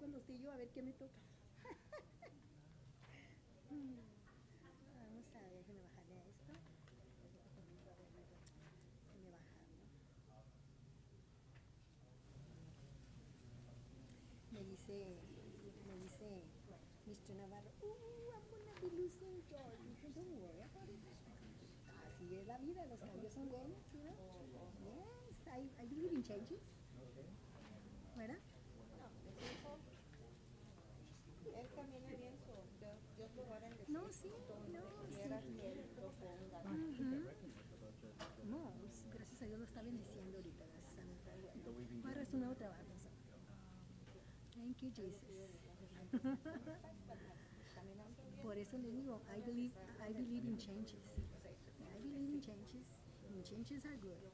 cuando esté yo a ver qué me toca. Vamos a ver, déjenme bajarle a esto. Déjenme bajarlo. Me dice Mr. Navarro, I'm gonna be losing George. Dije, don't worry about it. Así es la vida, los cambios son buenos, ¿no? Yes, I believe in changes. ¿Verdad? Él camina bien, Dios lo va a bendecir. No, sí, no, sí. No, gracias a Dios lo está bendiciendo ahorita, gracias a Dios. Ahora es un nuevo trabajo. So. Thank you, Jesus. Por eso le digo, I believe in changes. I believe in changes, and changes are good.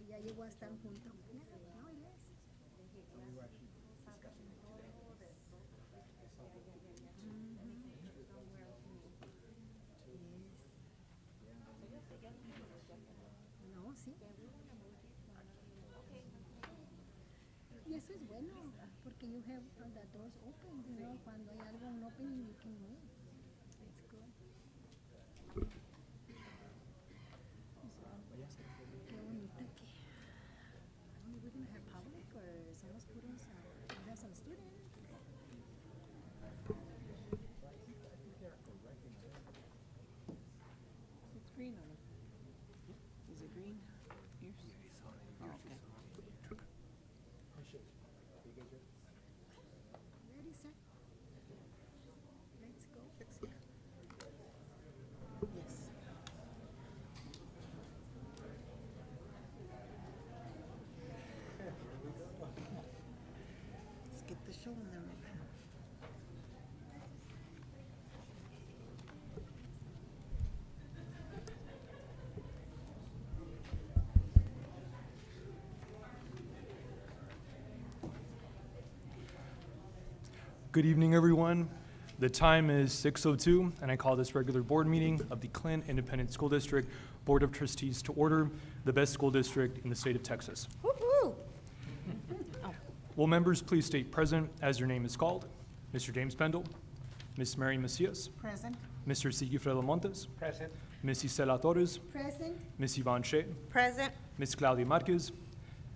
Ya llegó a estar juntos. No, yes. No, sí. Y eso es bueno, porque you have the doors open, you know, cuando hay algo un opening, you can move. It's good. Qué bonito que... We're going to have public or some students, we have some students. It's green on it. Is it green? Here? Oh, okay. Ready, sir? Let's go. Yes. Let's get the show on there. Good evening, everyone. The time is 6:02, and I call this regular board meeting of the Clint Independent School District Board of Trustees to order, the best school district in the state of Texas. Woohoo! Will members please state present as your name is called? Mr. James Pendle, Ms. Mary Macias, Present. Mr. Sigifredo Montes, Present. Ms. Isela Torres, Present. Ms. Yvonne Shea, Present. Ms. Claudia Marquez,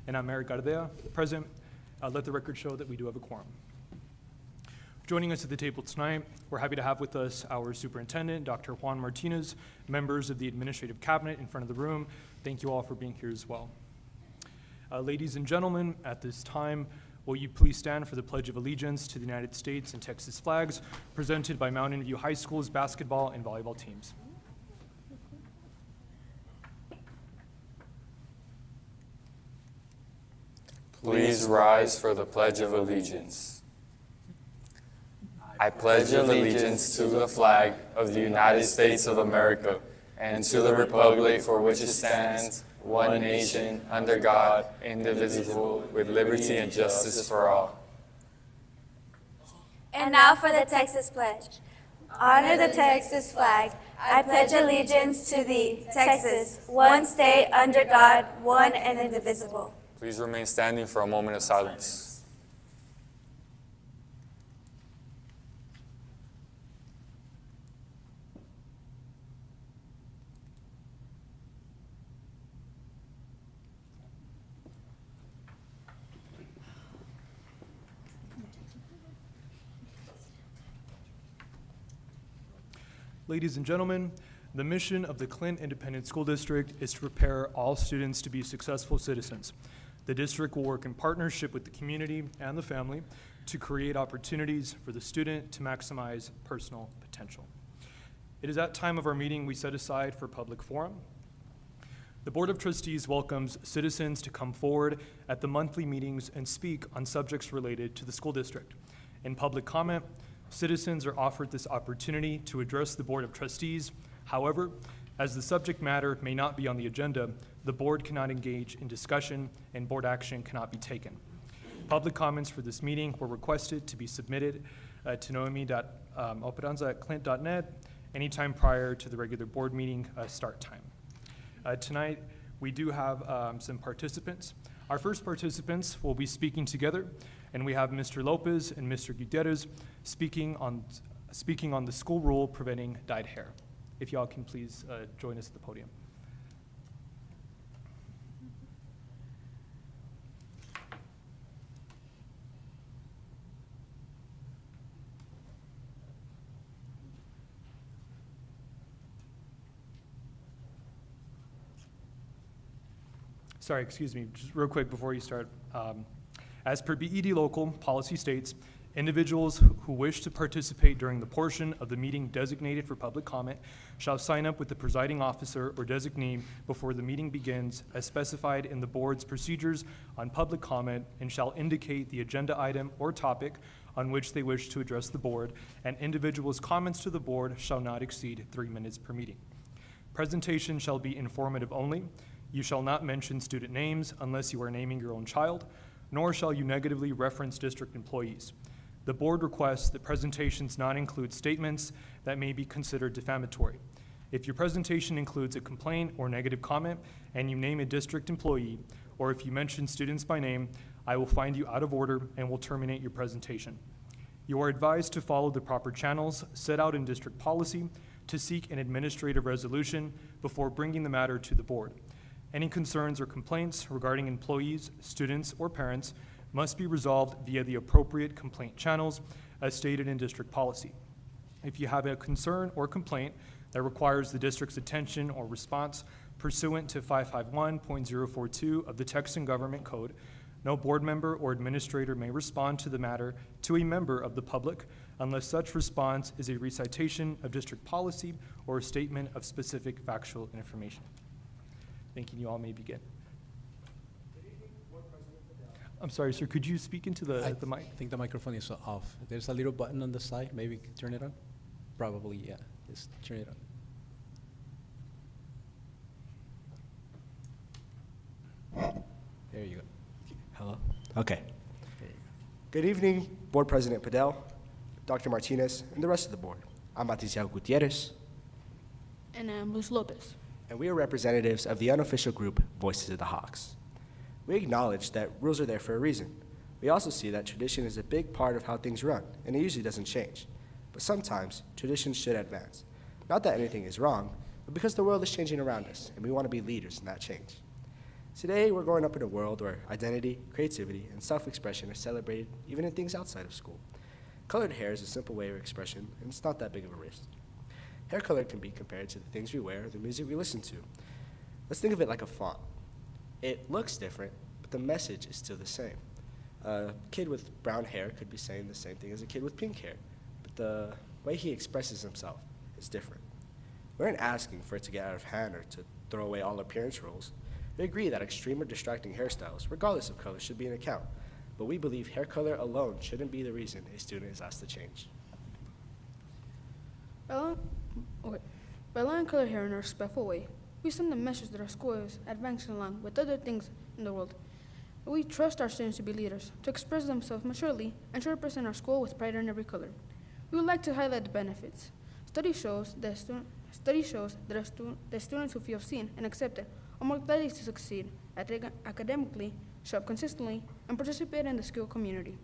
and I'm Eric Ardea, present. Let the record show that we do have a quorum. Joining us at the table tonight, we're happy to have with us our superintendent, Dr. Juan Martinez, members of the administrative cabinet in front of the room. Thank you all for being here as well. Ladies and gentlemen, at this time, will you please stand for the Pledge of Allegiance to the United States and Texas flags presented by Mountain View High School's basketball and volleyball teams. Please rise for the Pledge of Allegiance. I pledge allegiance to the flag of the United States of America and to the republic for which it stands, one nation, under God, indivisible, with liberty and justice for all. And now for the Texas Pledge. Honor the Texas flag. I pledge allegiance to thee, Texas, one state under God, one and indivisible. Please remain standing for a moment of silence. Ladies and gentlemen, the mission of the Clint Independent School District is to prepare all students to be successful citizens. The district will work in partnership with the community and the family to create opportunities for the student to maximize personal potential. It is that time of our meeting we set aside for public forum. The Board of Trustees welcomes citizens to come forward at the monthly meetings and speak on subjects related to the school district. In public comment, Citizens are offered this opportunity to address the Board of Trustees. However, as the subject matter may not be on the agenda, the board cannot engage in discussion and board action cannot be taken. Public comments for this meeting were requested to be submitted to noemi.alperanza@clint.net anytime prior to the regular board meeting start time. Tonight, we do have some participants. Our first participants will be speaking together, and we have Mr. Lopez and Mr. Gutierrez speaking on the school rule preventing dyed hair. If y'all can please join us at the podium. Sorry, excuse me, just real quick before you start. As per BED local policy states, individuals who wish to participate during the portion of the meeting designated for public comment shall sign up with the presiding officer or designee before the meeting begins as specified in the board's procedures on public comment and shall indicate the agenda item or topic on which they wish to address the board, and individuals' comments to the board shall not exceed 3 minutes per meeting. Presentation shall be informative only. You shall not mention student names unless you are naming your own child, nor shall you negatively reference district employees. The board requests that presentations not include statements that may be considered defamatory. If your presentation includes a complaint or negative comment and you name a district employee, or if you mention students by name, I will find you out of order and will terminate your presentation. You are advised to follow the proper channels set out in district policy to seek an administrative resolution before bringing the matter to the board. Any concerns or complaints regarding employees, students, or parents must be resolved via the appropriate complaint channels as stated in district policy. If you have a concern or complaint that requires the district's attention or response pursuant to 551.042 of the Texan Government Code, no board member or administrator may respond to the matter to a member of the public unless such response is a recitation of district policy or a statement of specific factual information. Thank you. You all may begin. I'm sorry, sir. Could you speak into the mic? I think the microphone is off. There's a little button on the side. Maybe you can turn it on? Probably, yeah. Just turn it on. There you go. Hello? Okay. Good evening, Board President Padel, Dr. Martinez, and the rest of the board. I'm Maticiao Gutierrez, And I'm Luis Lopez. and we are representatives of the unofficial group Voices of the Hawks. We acknowledge that rules are there for a reason. We also see that tradition is a big part of how things run, and it usually doesn't change. But sometimes, traditions should advance. Not that anything is wrong, but because the world is changing around us, and we want to be leaders in that change. Today, we're growing up in a world where identity, creativity, and self-expression are celebrated even in things outside of school. Colored hair is a simple way of expression, and it's not that big of a risk. Hair color can be compared to the things we wear or the music we listen to. Let's think of it like a font. It looks different, but the message is still the same. A kid with brown hair could be saying the same thing as a kid with pink hair, but the way he expresses himself is different. We aren't asking for it to get out of hand or to throw away all appearance rules. We agree that extreme or distracting hairstyles, regardless of color, should be an account, but we believe hair color alone shouldn't be the reason a student is asked to change. By allowing color hair in a respectful way, we send a message that our school is advancing along with other things in the world. We trust our students to be leaders, to express themselves maturely, and to represent our school with pride in every color. We would like to highlight the benefits. Study shows that students who feel seen and accepted are more likely to succeed academically, show up consistently, and participate in the school community.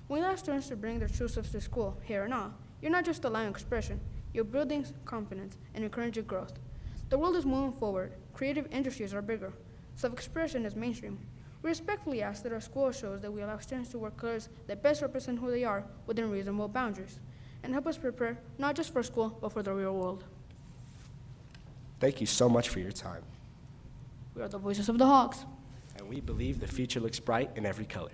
When we allow students to bring their true selves to school, hair and all, you're not just allowing expression, you're building confidence and encouraging growth. The world is moving forward. Creative industries are bigger. Self-expression is mainstream. We respectfully ask that our school shows that we allow students to wear colors that best represent who they are within reasonable boundaries, and help us prepare not just for school, but for the real world. Thank you so much for your time. We are the Voices of the Hawks. And we believe the future looks bright in every color.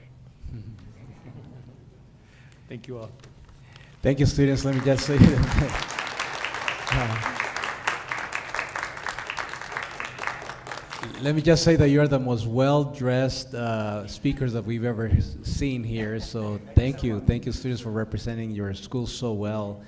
Thank you all. Thank you, students. Let me just say Let me just say that you're the most well-dressed speakers that we've ever seen here. So thank you. Thank you, students, for representing your school so well.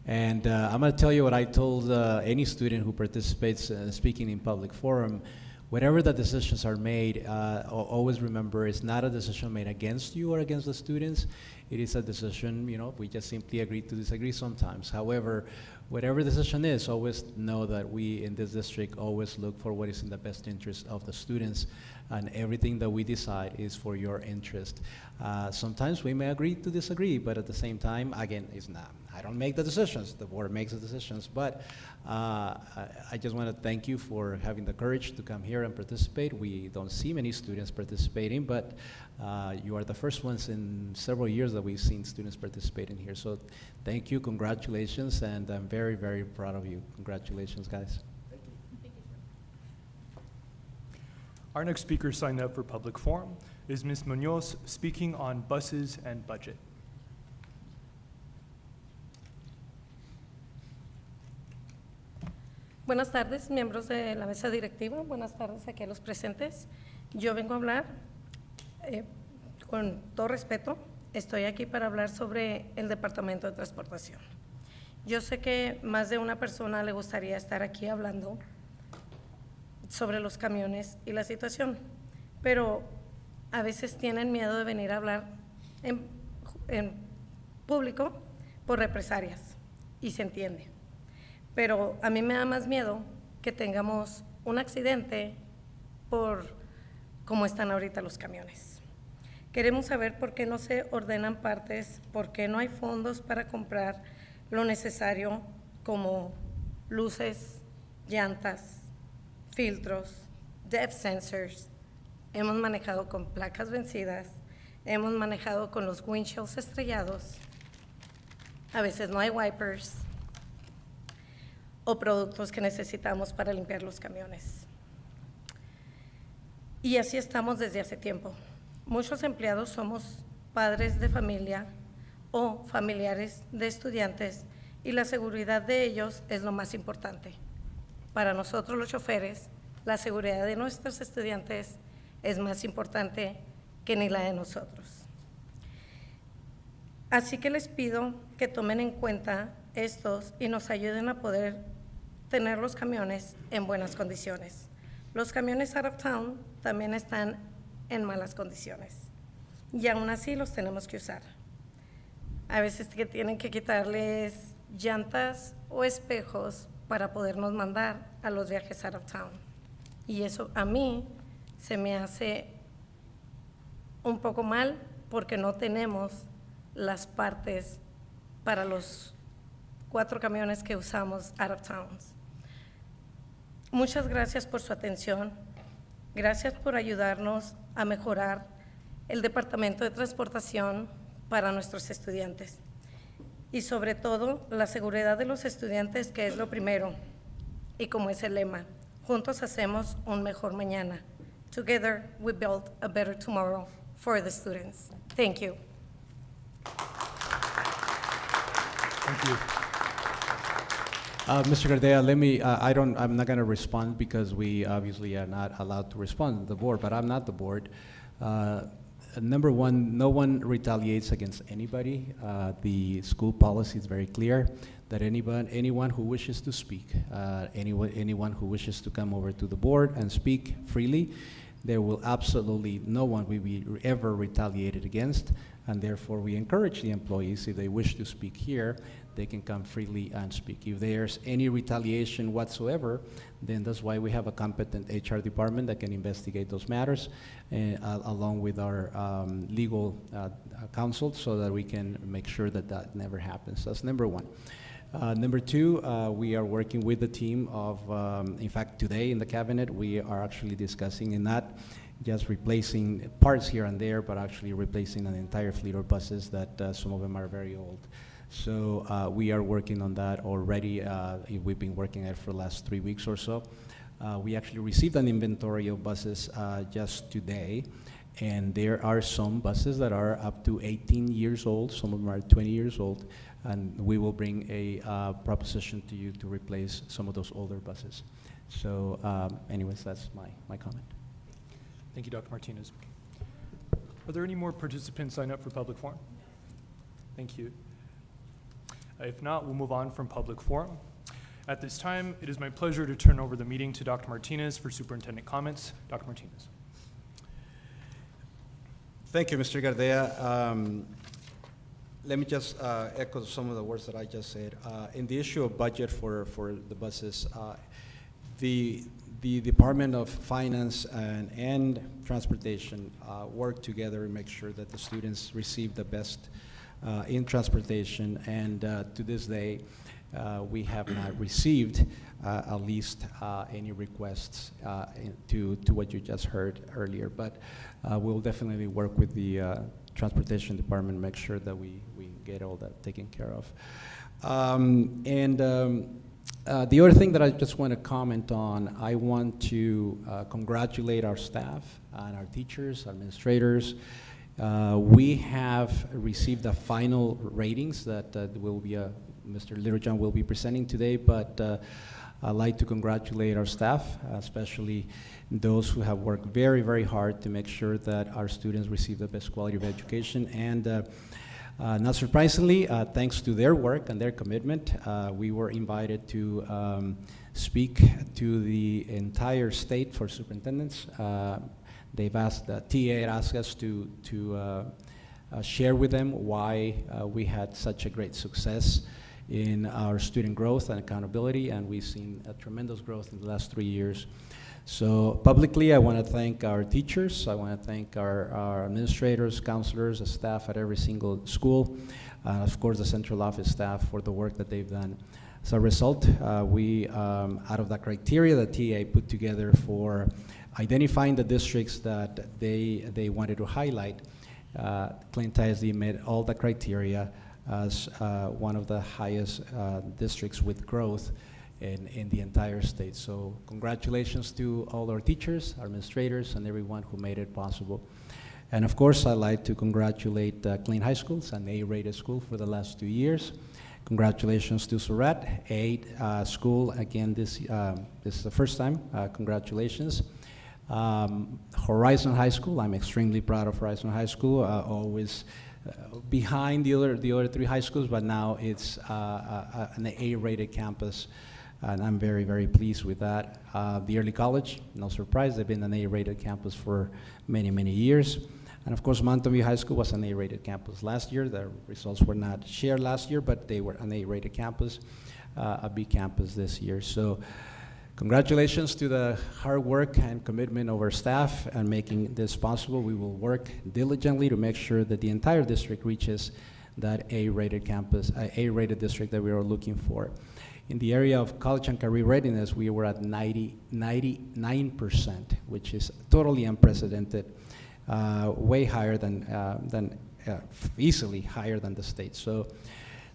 And I'm going to tell you what I told any student who participates speaking in public forum. Whatever the decisions are made, always remember it's not a decision made against you or against the students. It is a decision, we just simply agree to disagree sometimes. However, whatever decision is, always know that we in this district always look for what is in the best interest of the students, and everything that we decide is for your interest. Sometimes we may agree to disagree, but at the same time, again, I don't make the decisions, the board makes the decisions, but I just want to thank you for having the courage to come here and participate. We don't see many students participating, but you are the first ones in several years that we've seen students participating here. So thank you, congratulations, and I'm very, very proud of you. Congratulations, guys. Our next speaker signed up for public forum is Ms. Munoz, speaking on buses and budget. Buenas tardes, miembros de la mesa directiva. Buenas tardes aquí a los presentes. Yo vengo a hablar, con todo respeto, estoy aquí para hablar sobre el Departamento de Transportación. Yo sé que más de una persona le gustaría estar aquí hablando sobre los camiones y la situación, pero a veces tienen miedo de venir a hablar en público por represalias, y se entiende. Pero a mí me da más miedo que tengamos un accidente por cómo están ahorita los camiones. Queremos saber por qué no se ordenan partes, por qué no hay fondos para comprar lo necesario como luces, llantas, filtros, depth sensors. Hemos manejado con placas vencidas, hemos manejado con los windshields estrellados, a veces no hay wipers o productos que necesitamos para limpiar los camiones. Y así estamos desde hace tiempo. Muchos empleados somos padres de familia o familiares de estudiantes, y la seguridad de ellos es lo más importante. Para nosotros los choferes, la seguridad de nuestros estudiantes es más importante que ni la de nosotros. Así que les pido que tomen en cuenta estos y nos ayuden a poder tener los camiones en buenas condiciones. Los camiones out of town también están en malas condiciones y aún así los tenemos que usar. A veces que tienen que quitarles llantas o espejos para podernos mandar a los viajes out of town. Y eso a mí se me hace un poco mal porque no tenemos las partes para los 4 camiones que usamos out of towns. Muchas gracias por su atención. Gracias por ayudarnos a mejorar el Departamento de Transportación para nuestros estudiantes. Y sobre todo, la seguridad de los estudiantes, que es lo primero. Y como es el lema, juntos hacemos un mejor mañana. Together, we build a better tomorrow for the students. Thank you. Thank you. Mr. Gardea, I'm not going to respond because we obviously are not allowed to respond to the board, but I'm not the board. Number one, no one retaliates against anybody. The school policy is very clear that anyone who wishes to speak, anyone who wishes to come over to the board and speak freely, there will absolutely no one will be ever retaliated against, and therefore we encourage the employees, if they wish to speak here, they can come freely and speak. If there's any retaliation whatsoever, then that's why we have a competent HR department that can investigate those matters, along with our legal counsel, so that we can make sure that that never happens. That's number one. Number two, we are working with the team of, in fact, today in the cabinet, we are actually discussing in that, just replacing parts here and there, but actually replacing an entire fleet of buses that some of them are very old. So we are working on that already. We've been working on it for the last 3 weeks or so. We actually received an inventory of buses just today, and there are some buses that are up to 18 years old, some of them are 20 years old, and we will bring a proposition to you to replace some of those older buses. So anyways, that's my comment. Thank you, Dr. Martinez. Are there any more participants signed up for public forum? Thank you. If not, we'll move on from public forum. At this time, it is my pleasure to turn over the meeting to Dr. Martinez for superintendent comments. Dr. Martinez. Thank you, Mr. Gardea. Let me just echo some of the words that I just said. In the issue of budget for the buses, the Department of Finance and Transportation work together and make sure that the students receive the best in transportation. And to this day, we have not received at least any requests to what you just heard earlier. But we'll definitely work with the Transportation Department, make sure that we get all that taken care of. The other thing that I just want to comment on, I want to congratulate our staff and our teachers, administrators. We have received the final ratings that will be Mr. Littlejohn will be presenting today, but I'd like to congratulate our staff, especially those who have worked very, very hard to make sure that our students receive the best quality of education. And not surprisingly, thanks to their work and their commitment, we were invited to speak to the entire state for superintendents. They've asked, TA asked us to share with them why we had such a great success in our student growth and accountability, and we've seen a tremendous growth in the last 3 years. So publicly, I want to thank our teachers, I want to thank our administrators, counselors, the staff at every single school, of course the central office staff for the work that they've done. As a result, we, out of the criteria that TA put together for identifying the districts that they wanted to highlight, Clint ISD met all the criteria as one of the highest districts with growth in the entire state. So congratulations to all our teachers, our administrators, and everyone who made it possible. And of course, I'd like to congratulate Clint High School. It's an A-rated school for the last 2 years. Congratulations to Surratt, A school. Again, this is the first time. Congratulations. Horizon High School, I'm extremely proud of Horizon High School, always behind the other 3 high schools, but now it's an A-rated campus, and I'm very, very pleased with that. The Early College, no surprise, they've been an A-rated campus for many, many years. And of course, Mountain View High School was an A-rated campus last year. The results were not shared last year, but they were an A-rated campus, a B campus this year. So congratulations to the hard work and commitment of our staff and making this possible. We will work diligently to make sure that the entire district reaches that A-rated campus, A-rated district that we are looking for. In the area of college and career readiness, we were at 99%, which is totally unprecedented, way higher than easily higher than the state. So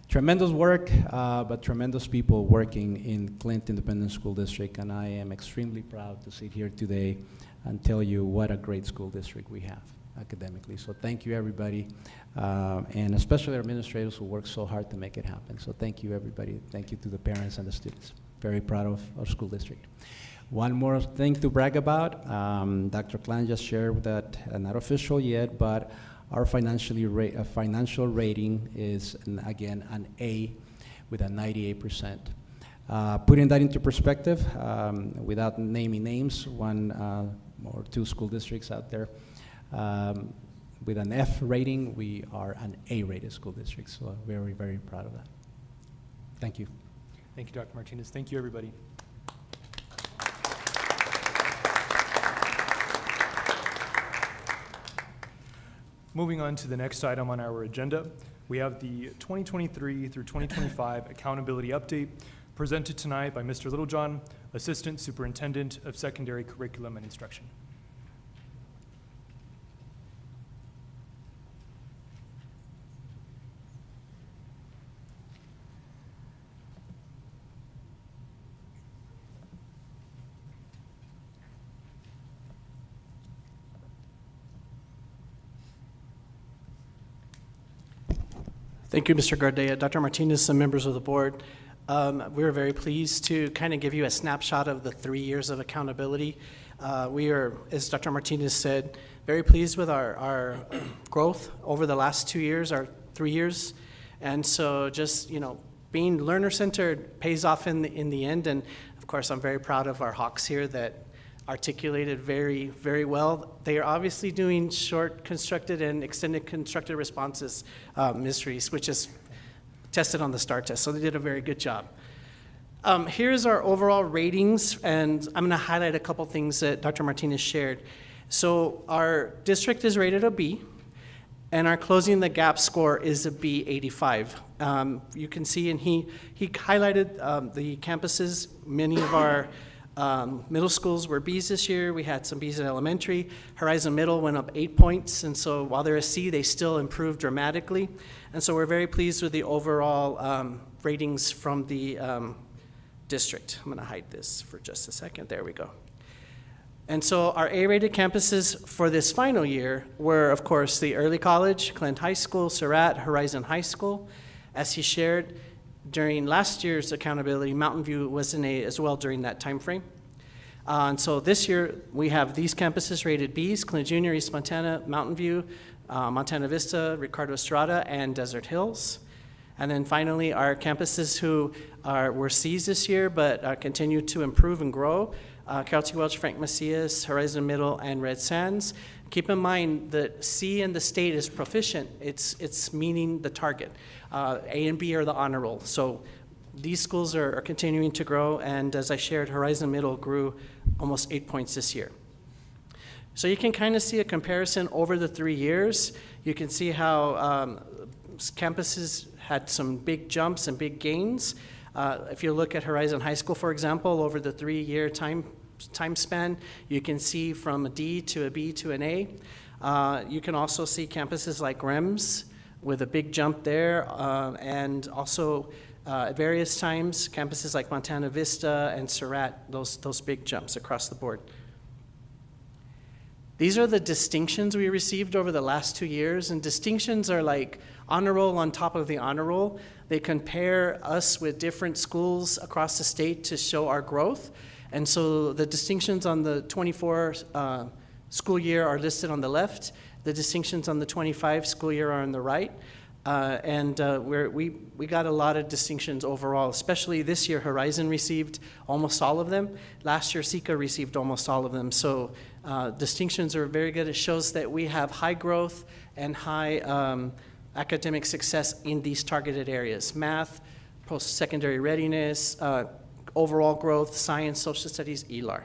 tremendous work, but tremendous people working in Clint Independent School District, and I am extremely proud to sit here today and tell you what a great school district we have academically. So thank you, everybody, and especially our administrators who work so hard to make it happen. So thank you, everybody. Thank you to the parents and the students. Very proud of our school district. One more thing to brag about. Dr. Klein just shared that, not official yet, but our financial rating is, again, an A with a 98%. Putting that into perspective, without naming names, 1 or 2 school districts out there, with an F rating, we are an A-rated school district. So I'm very, very proud of that. Thank you. Thank you, Dr. Martinez. Thank you, everybody. Moving on to the next item on our agenda, we have the 2023 through 2025 Accountability Update presented tonight by Mr. Littlejohn, Assistant Superintendent of Secondary Curriculum and Instruction. Thank you, Mr. Gardea. Dr. Martinez and members of the board, We're very pleased to kind of give you a snapshot of the 3 years of accountability. We are, as Dr. Martinez said, very pleased with our growth over the last 2 years, our 3 years. And so just, being learner-centered pays off in the end. And of course, I'm very proud of our Hawks here that articulated very, very well. They are obviously doing short constructed and extended constructed responses, Ms. Reese, which is tested on the STAR test, so they did a very good job. Here's our overall ratings, and I'm going to highlight a couple things that Dr. Martinez shared. So our district is rated a B, and our closing the gap score is a B85. You can see, and he highlighted the campuses. Many of our middle schools were Bs this year. We had some Bs in elementary. Horizon Middle went up 8 points, and so while they're a C, they still improved dramatically. And so we're very pleased with the overall ratings from the district. I'm going to hide this for just a second. There we go. And so our A-rated campuses for this final year were, of course, the Early College, Clint High School, Surratt, Horizon High School. As he shared, during last year's accountability, Mountain View was an A as well during that time frame. And so this year, we have these campuses rated Bs: Clint Junior, East Montana, Mountain View, Montana Vista, Ricardo Estrada, and Desert Hills. And then finally, our campuses who were Cs this year, but continue to improve and grow: Carrollton Welch, Frank Macias, Horizon Middle, and Red Sands. Keep in mind that C in the state is proficient. It's meaning the target. A and B are the honor roll. So these schools are continuing to grow, and as I shared, Horizon Middle grew almost 8 points this year. So you can kind of see a comparison over the 3 years. You can see how campuses had some big jumps and big gains. If you look at Horizon High School, for example, over the 3-year time span, you can see from a D to a B to an A. You can also see campuses like REMS with a big jump there, and also at various times, campuses like Montana Vista and Surratt, those big jumps across the board. These are the distinctions we received over the last 2 years, and distinctions are like honor roll on top of the honor roll. They compare us with different schools across the state to show our growth. And so the distinctions on the 24 school year are listed on the left. The distinctions on the 25 school year are on the right. We got a lot of distinctions overall, especially this year. Horizon received almost all of them. Last year, SECA received almost all of them. So distinctions are very good. It shows that we have high growth and high academic success in these targeted areas: math, post-secondary readiness, overall growth, science, social studies, ELAR.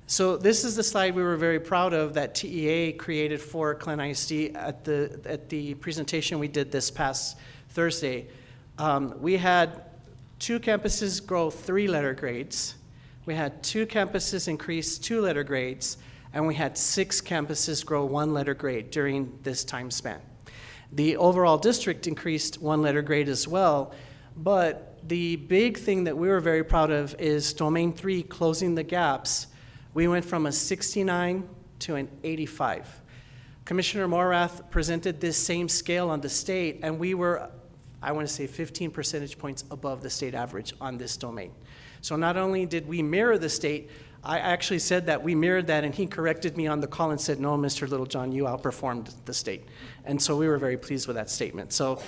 So this is the slide we were very proud of that TEA created for Clint ISD at the presentation we did this past Thursday. We had 2 campuses grow 3-letter grades. We had 2 campuses increase 2-letter grades, and we had 6 campuses grow 1-letter grade during this time span. The overall district increased 1-letter grade as well, but the big thing that we were very proud of is Domain 3 closing the gaps. We went from a 69 to an 85. Commissioner Morath presented this same scale on the state, and we were, I want to say, 15 percentage points above the state average on this domain. So not only did we mirror the state, I actually said that we mirrored that, and he corrected me on the call and said, no, Mr. Littlejohn, you outperformed the state. And so we were very pleased with that statement. So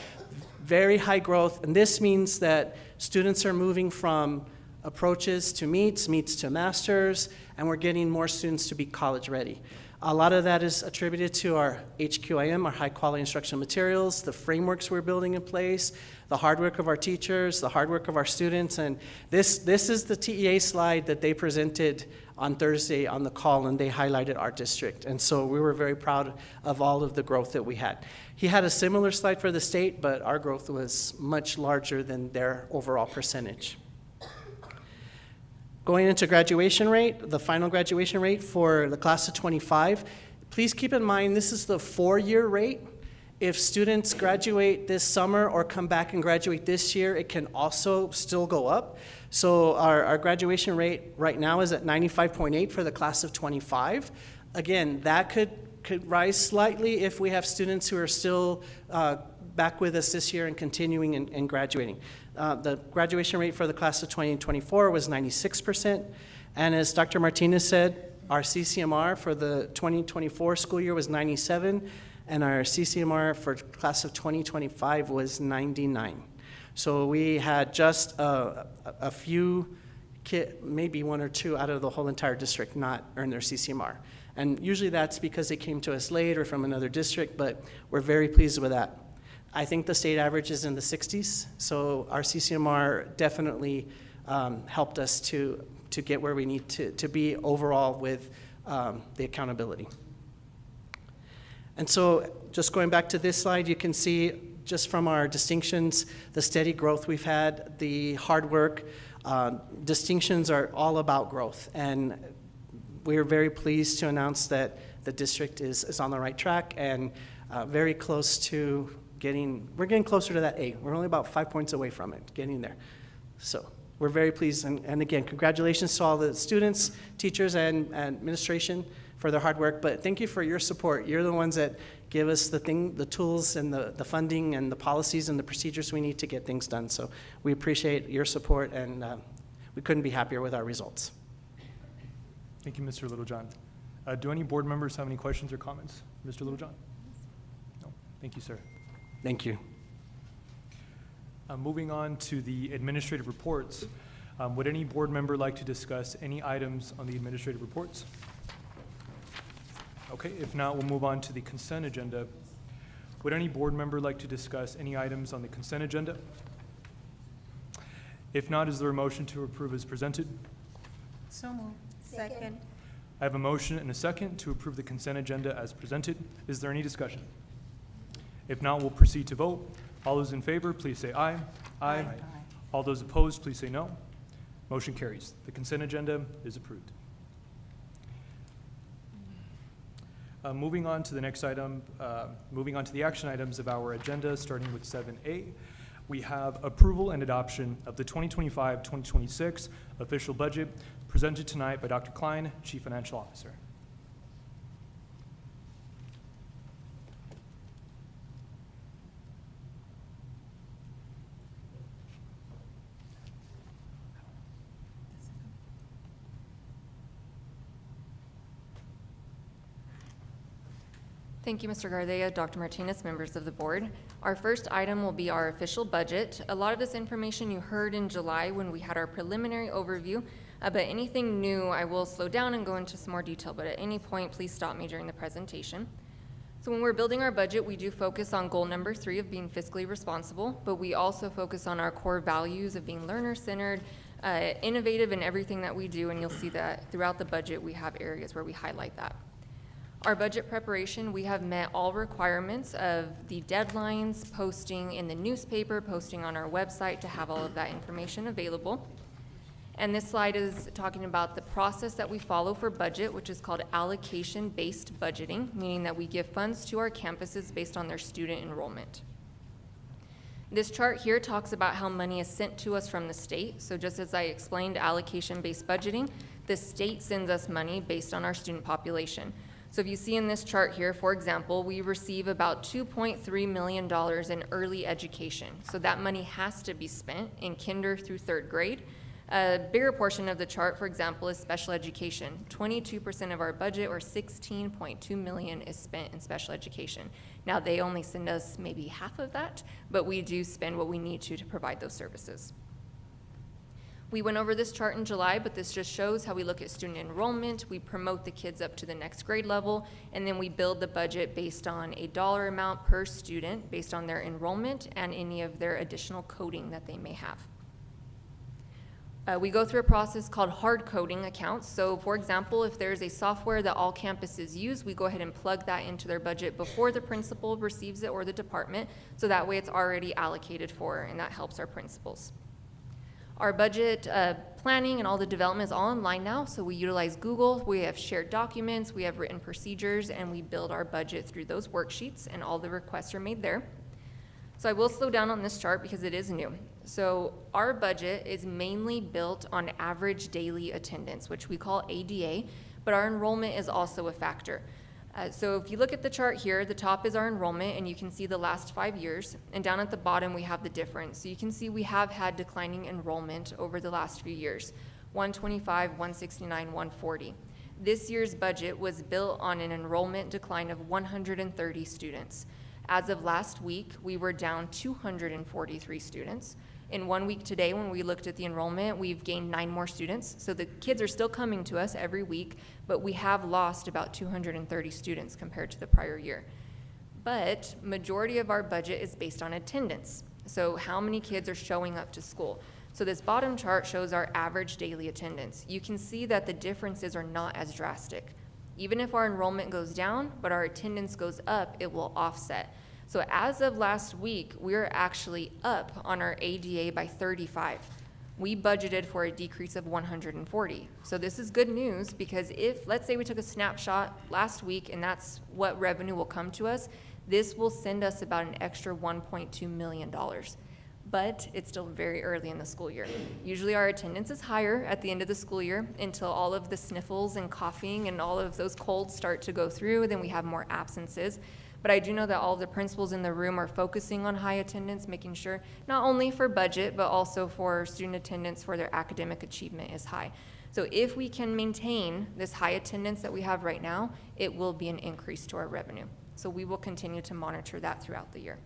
very high growth, and this means that students are moving from approaches to meets to masters, and we're getting more students to be college ready. A lot of that is attributed to our HQIM, our high quality instructional materials, the frameworks we're building in place, the hard work of our teachers, the hard work of our students, and this is the TEA slide that they presented on Thursday on the call, and they highlighted our district. And so we were very proud of all of the growth that we had. He had a similar slide for the state, but our growth was much larger than their overall percentage. Going into graduation rate, the final graduation rate for the class of 25, please keep in mind this is the 4-year rate. If students graduate this summer or come back and graduate this year, it can also still go up. So our graduation rate right now is at 95.8 for the class of 25. Again, that could rise slightly if we have students who are still back with us this year and continuing and graduating. The graduation rate for the class of 2024 was 96%. And as Dr. Martinez said, our CCMR for the 2024 school year was 97, and our CCMR for class of 2025 was 99. So we had just a few, maybe one or two out of the whole entire district not earn their CCMR. And usually that's because they came to us late or from another district, but we're very pleased with that. I think the state average is in the 60s, so our CCMR definitely helped us to get where we need to be overall with the accountability. And so just going back to this slide, you can see just from our distinctions, the steady growth we've had, the hard work. Distinctions are all about growth, and we're very pleased to announce that the district is on the right track and very close to we're getting closer to that A. We're only about 5 points away from it, getting there. So we're very pleased, and again, congratulations to all the students, teachers, and administration for their hard work, but thank you for your support. You're the ones that give us the tools and the funding and the policies and the procedures we need to get things done. So we appreciate your support, and we couldn't be happier with our results. Thank you, Mr. Littlejohn. Do any board members have any questions or comments? Mr. Littlejohn? No. Thank you, sir. Thank you. Moving on to the administrative reports. Would any board member like to discuss any items on the administrative reports? Okay, if not, we'll move on to the consent agenda. Would any board member like to discuss any items on the consent agenda? If not, is there a motion to approve as presented? So moved. Second. I have a motion and a second to approve the consent agenda as presented. Is there any discussion? If not, we'll proceed to vote. All those in favor, please say aye. Aye. All those opposed, please say no. Motion carries. The consent agenda is approved. Moving on to the next item, moving on to the action items of our agenda, starting with 7A. We have approval and adoption of the 2025-2026 official budget presented tonight by Dr. Klein, Chief Financial Officer. Thank you, Mr. Gardea, Dr. Martinez, members of the board. Our first item will be our official budget. A lot of this information you heard in July when we had our preliminary overview, but anything new, I will slow down and go into some more detail, but at any point, please stop me during the presentation. So when we're building our budget, we do focus on goal number 3 of being fiscally responsible, but we also focus on our core values of being learner-centered, innovative in everything that we do, and you'll see that throughout the budget, we have areas where we highlight that. Our budget preparation, we have met all requirements of the deadlines, posting in the newspaper, posting on our website to have all of that information available. And this slide is talking about the process that we follow for budget, which is called allocation-based budgeting, meaning that we give funds to our campuses based on their student enrollment. This chart here talks about how money is sent to us from the state. So just as I explained allocation-based budgeting, the state sends us money based on our student population. So if you see in this chart here, for example, we receive about $2.3 million in early education. So that money has to be spent in kinder through 3rd grade. A bigger portion of the chart, for example, is special education. 22% of our budget, or $16.2 million, is spent in special education. Now, they only send us maybe half of that, but we do spend what we need to provide those services. We went over this chart in July, but this just shows how we look at student enrollment, we promote the kids up to the next grade level, and then we build the budget based on a dollar amount per student based on their enrollment and any of their additional coding that they may have. We go through a process called hard coding accounts. So for example, if there's a software that all campuses use, we go ahead and plug that into their budget before the principal receives it or the department, so that way it's already allocated for, and that helps our principals. Our budget planning and all the development is all online now, so we utilize Google, we have shared documents, we have written procedures, and we build our budget through those worksheets, and all the requests are made there. So I will slow down on this chart because it is new. So our budget is mainly built on average daily attendance, which we call ADA, but our enrollment is also a factor. So if you look at the chart here, the top is our enrollment, and you can see the last 5 years, and down at the bottom we have the difference. So you can see we have had declining enrollment over the last few years, 125, 169, 140. This year's budget was built on an enrollment decline of 130 students. As of last week, we were down 243 students. In 1 week today, when we looked at the enrollment, we've gained 9 more students. So the kids are still coming to us every week, but we have lost about 230 students compared to the prior year. But majority of our budget is based on attendance. So how many kids are showing up to school? So this bottom chart shows our average daily attendance. You can see that the differences are not as drastic. Even if our enrollment goes down, but our attendance goes up, it will offset. So as of last week, we're actually up on our ADA by 35. We budgeted for a decrease of 140. So this is good news, because if, let's say we took a snapshot last week and that's what revenue will come to us, this will send us about an extra $1.2 million. But it's still very early in the school year. Usually our attendance is higher at the end of the school year until all of the sniffles and coughing and all of those colds start to go through, then we have more absences. But I do know that all of the principals in the room are focusing on high attendance, making sure not only for budget, but also for student attendance for their academic achievement is high. So if we can maintain this high attendance that we have right now, it will be an increase to our revenue. So we will continue to monitor that throughout the year.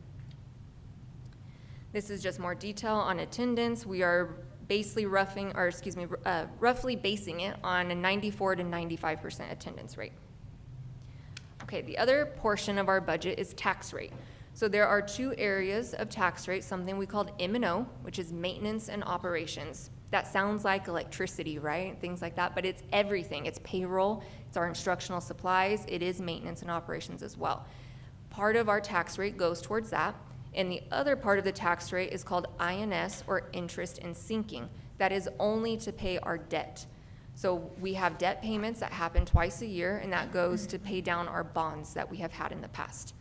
This is just more detail on attendance. We are basically roughly basing it on a 94 to 95% attendance rate. Okay, the other portion of our budget is tax rate. So there are 2 areas of tax rate, something we called M&O, which is maintenance and operations. That sounds like electricity, right? Things like that, but it's everything. It's payroll, it's our instructional supplies, it is maintenance and operations as well. Part of our tax rate goes towards that, and the other part of the tax rate is called INS, or interest and sinking. That is only to pay our debt. So we have debt payments that happen twice a year, and that goes to pay down our bonds that we have had in the past.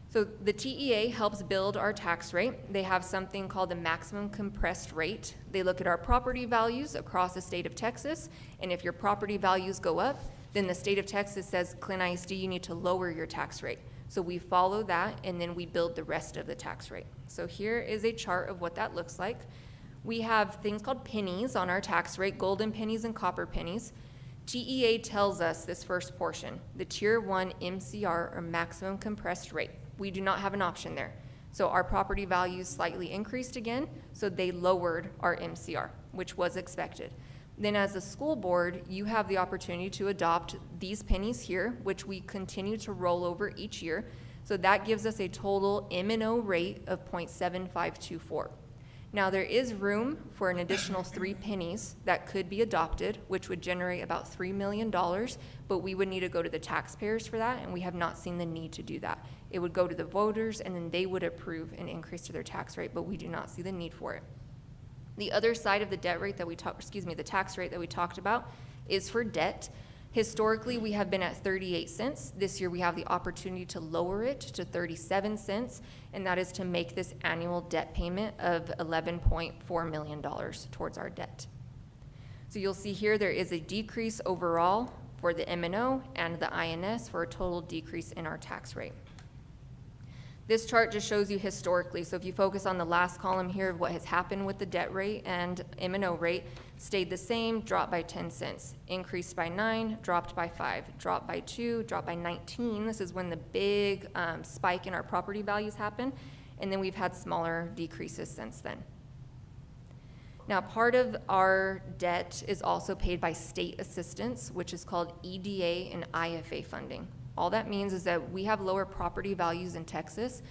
So the TEA helps build our tax rate. They have something called the maximum compressed rate. They look at our property values across the state of Texas, and if your property values go up, then the state of Texas says, Clint ISD, you need to lower your tax rate. So we follow that, and then we build the rest of the tax rate. So here is a chart of what that looks like. We have things called pennies on our tax rate, golden pennies and copper pennies. TEA tells us this first portion, the Tier 1 MCR, or maximum compressed rate. We do not have an option there. So our property values slightly increased again, so they lowered our MCR, which was expected. Then as a school board, you have the opportunity to adopt these pennies here, which we continue to roll over each year. So that gives us a total M&O rate of 0.7524. Now there is room for an additional 3 pennies that could be adopted, which would generate about $3 million, but we would need to go to the taxpayers for that, and we have not seen the need to do that. It would go to the voters, and then they would approve an increase to their tax rate, but we do not see the need for it. The other side of the debt rate that we the tax rate that we talked about is for debt. Historically, we have been at 38 cents. This year, we have the opportunity to lower it to 37 cents, and that is to make this annual debt payment of $11.4 million towards our debt. So you'll see here there is a decrease overall for the M&O and the INS for a total decrease in our tax rate. This chart just shows you historically. So if you focus on the last column here of what has happened with the debt rate and M&O rate, stayed the same, dropped by 10 cents, increased by 9, dropped by 5, dropped by 2, dropped by 19. This is when the big spike in our property values happened, and then we've had smaller decreases since then. Now, part of our debt is also paid by state assistance, which is called EDA and IFA funding. All that means is that we have lower property values in Texas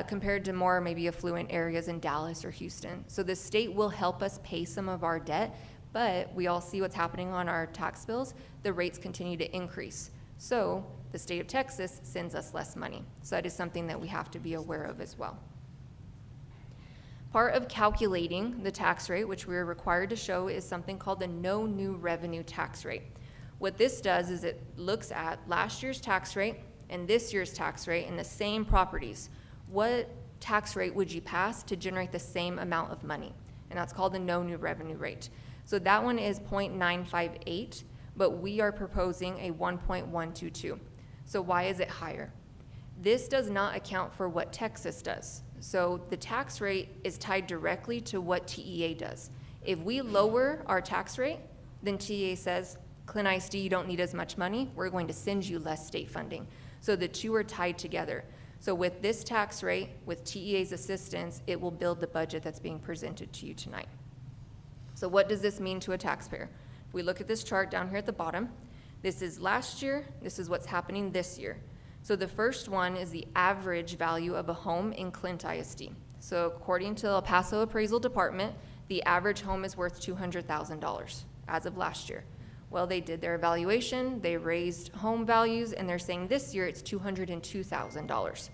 compared to more maybe affluent areas in Dallas or Houston. So the state will help us pay some of our debt, but we all see what's happening on our tax bills. The rates continue to increase. So the state of Texas sends us less money. So that is something that we have to be aware of as well. Part of calculating the tax rate, which we are required to show, is something called the no new revenue tax rate. What this does is it looks at last year's tax rate and this year's tax rate and the same properties. What tax rate would you pass to generate the same amount of money? And that's called the no new revenue rate. So that one is 0.958, but we are proposing a 1.122. So why is it higher? This does not account for what Texas does. So the tax rate is tied directly to what TEA does. If we lower our tax rate, then TEA says, Clint ISD, you don't need as much money, we're going to send you less state funding. So the two are tied together. So with this tax rate, with TEA's assistance, it will build the budget that's being presented to you tonight. So what does this mean to a taxpayer? If we look at this chart down here at the bottom, this is last year, this is what's happening this year. So the first one is the average value of a home in Clint ISD. So according to El Paso Appraisal Department, the average home is worth $200,000 as of last year. Well, they did their evaluation, they raised home values, and they're saying this year it's $202,000.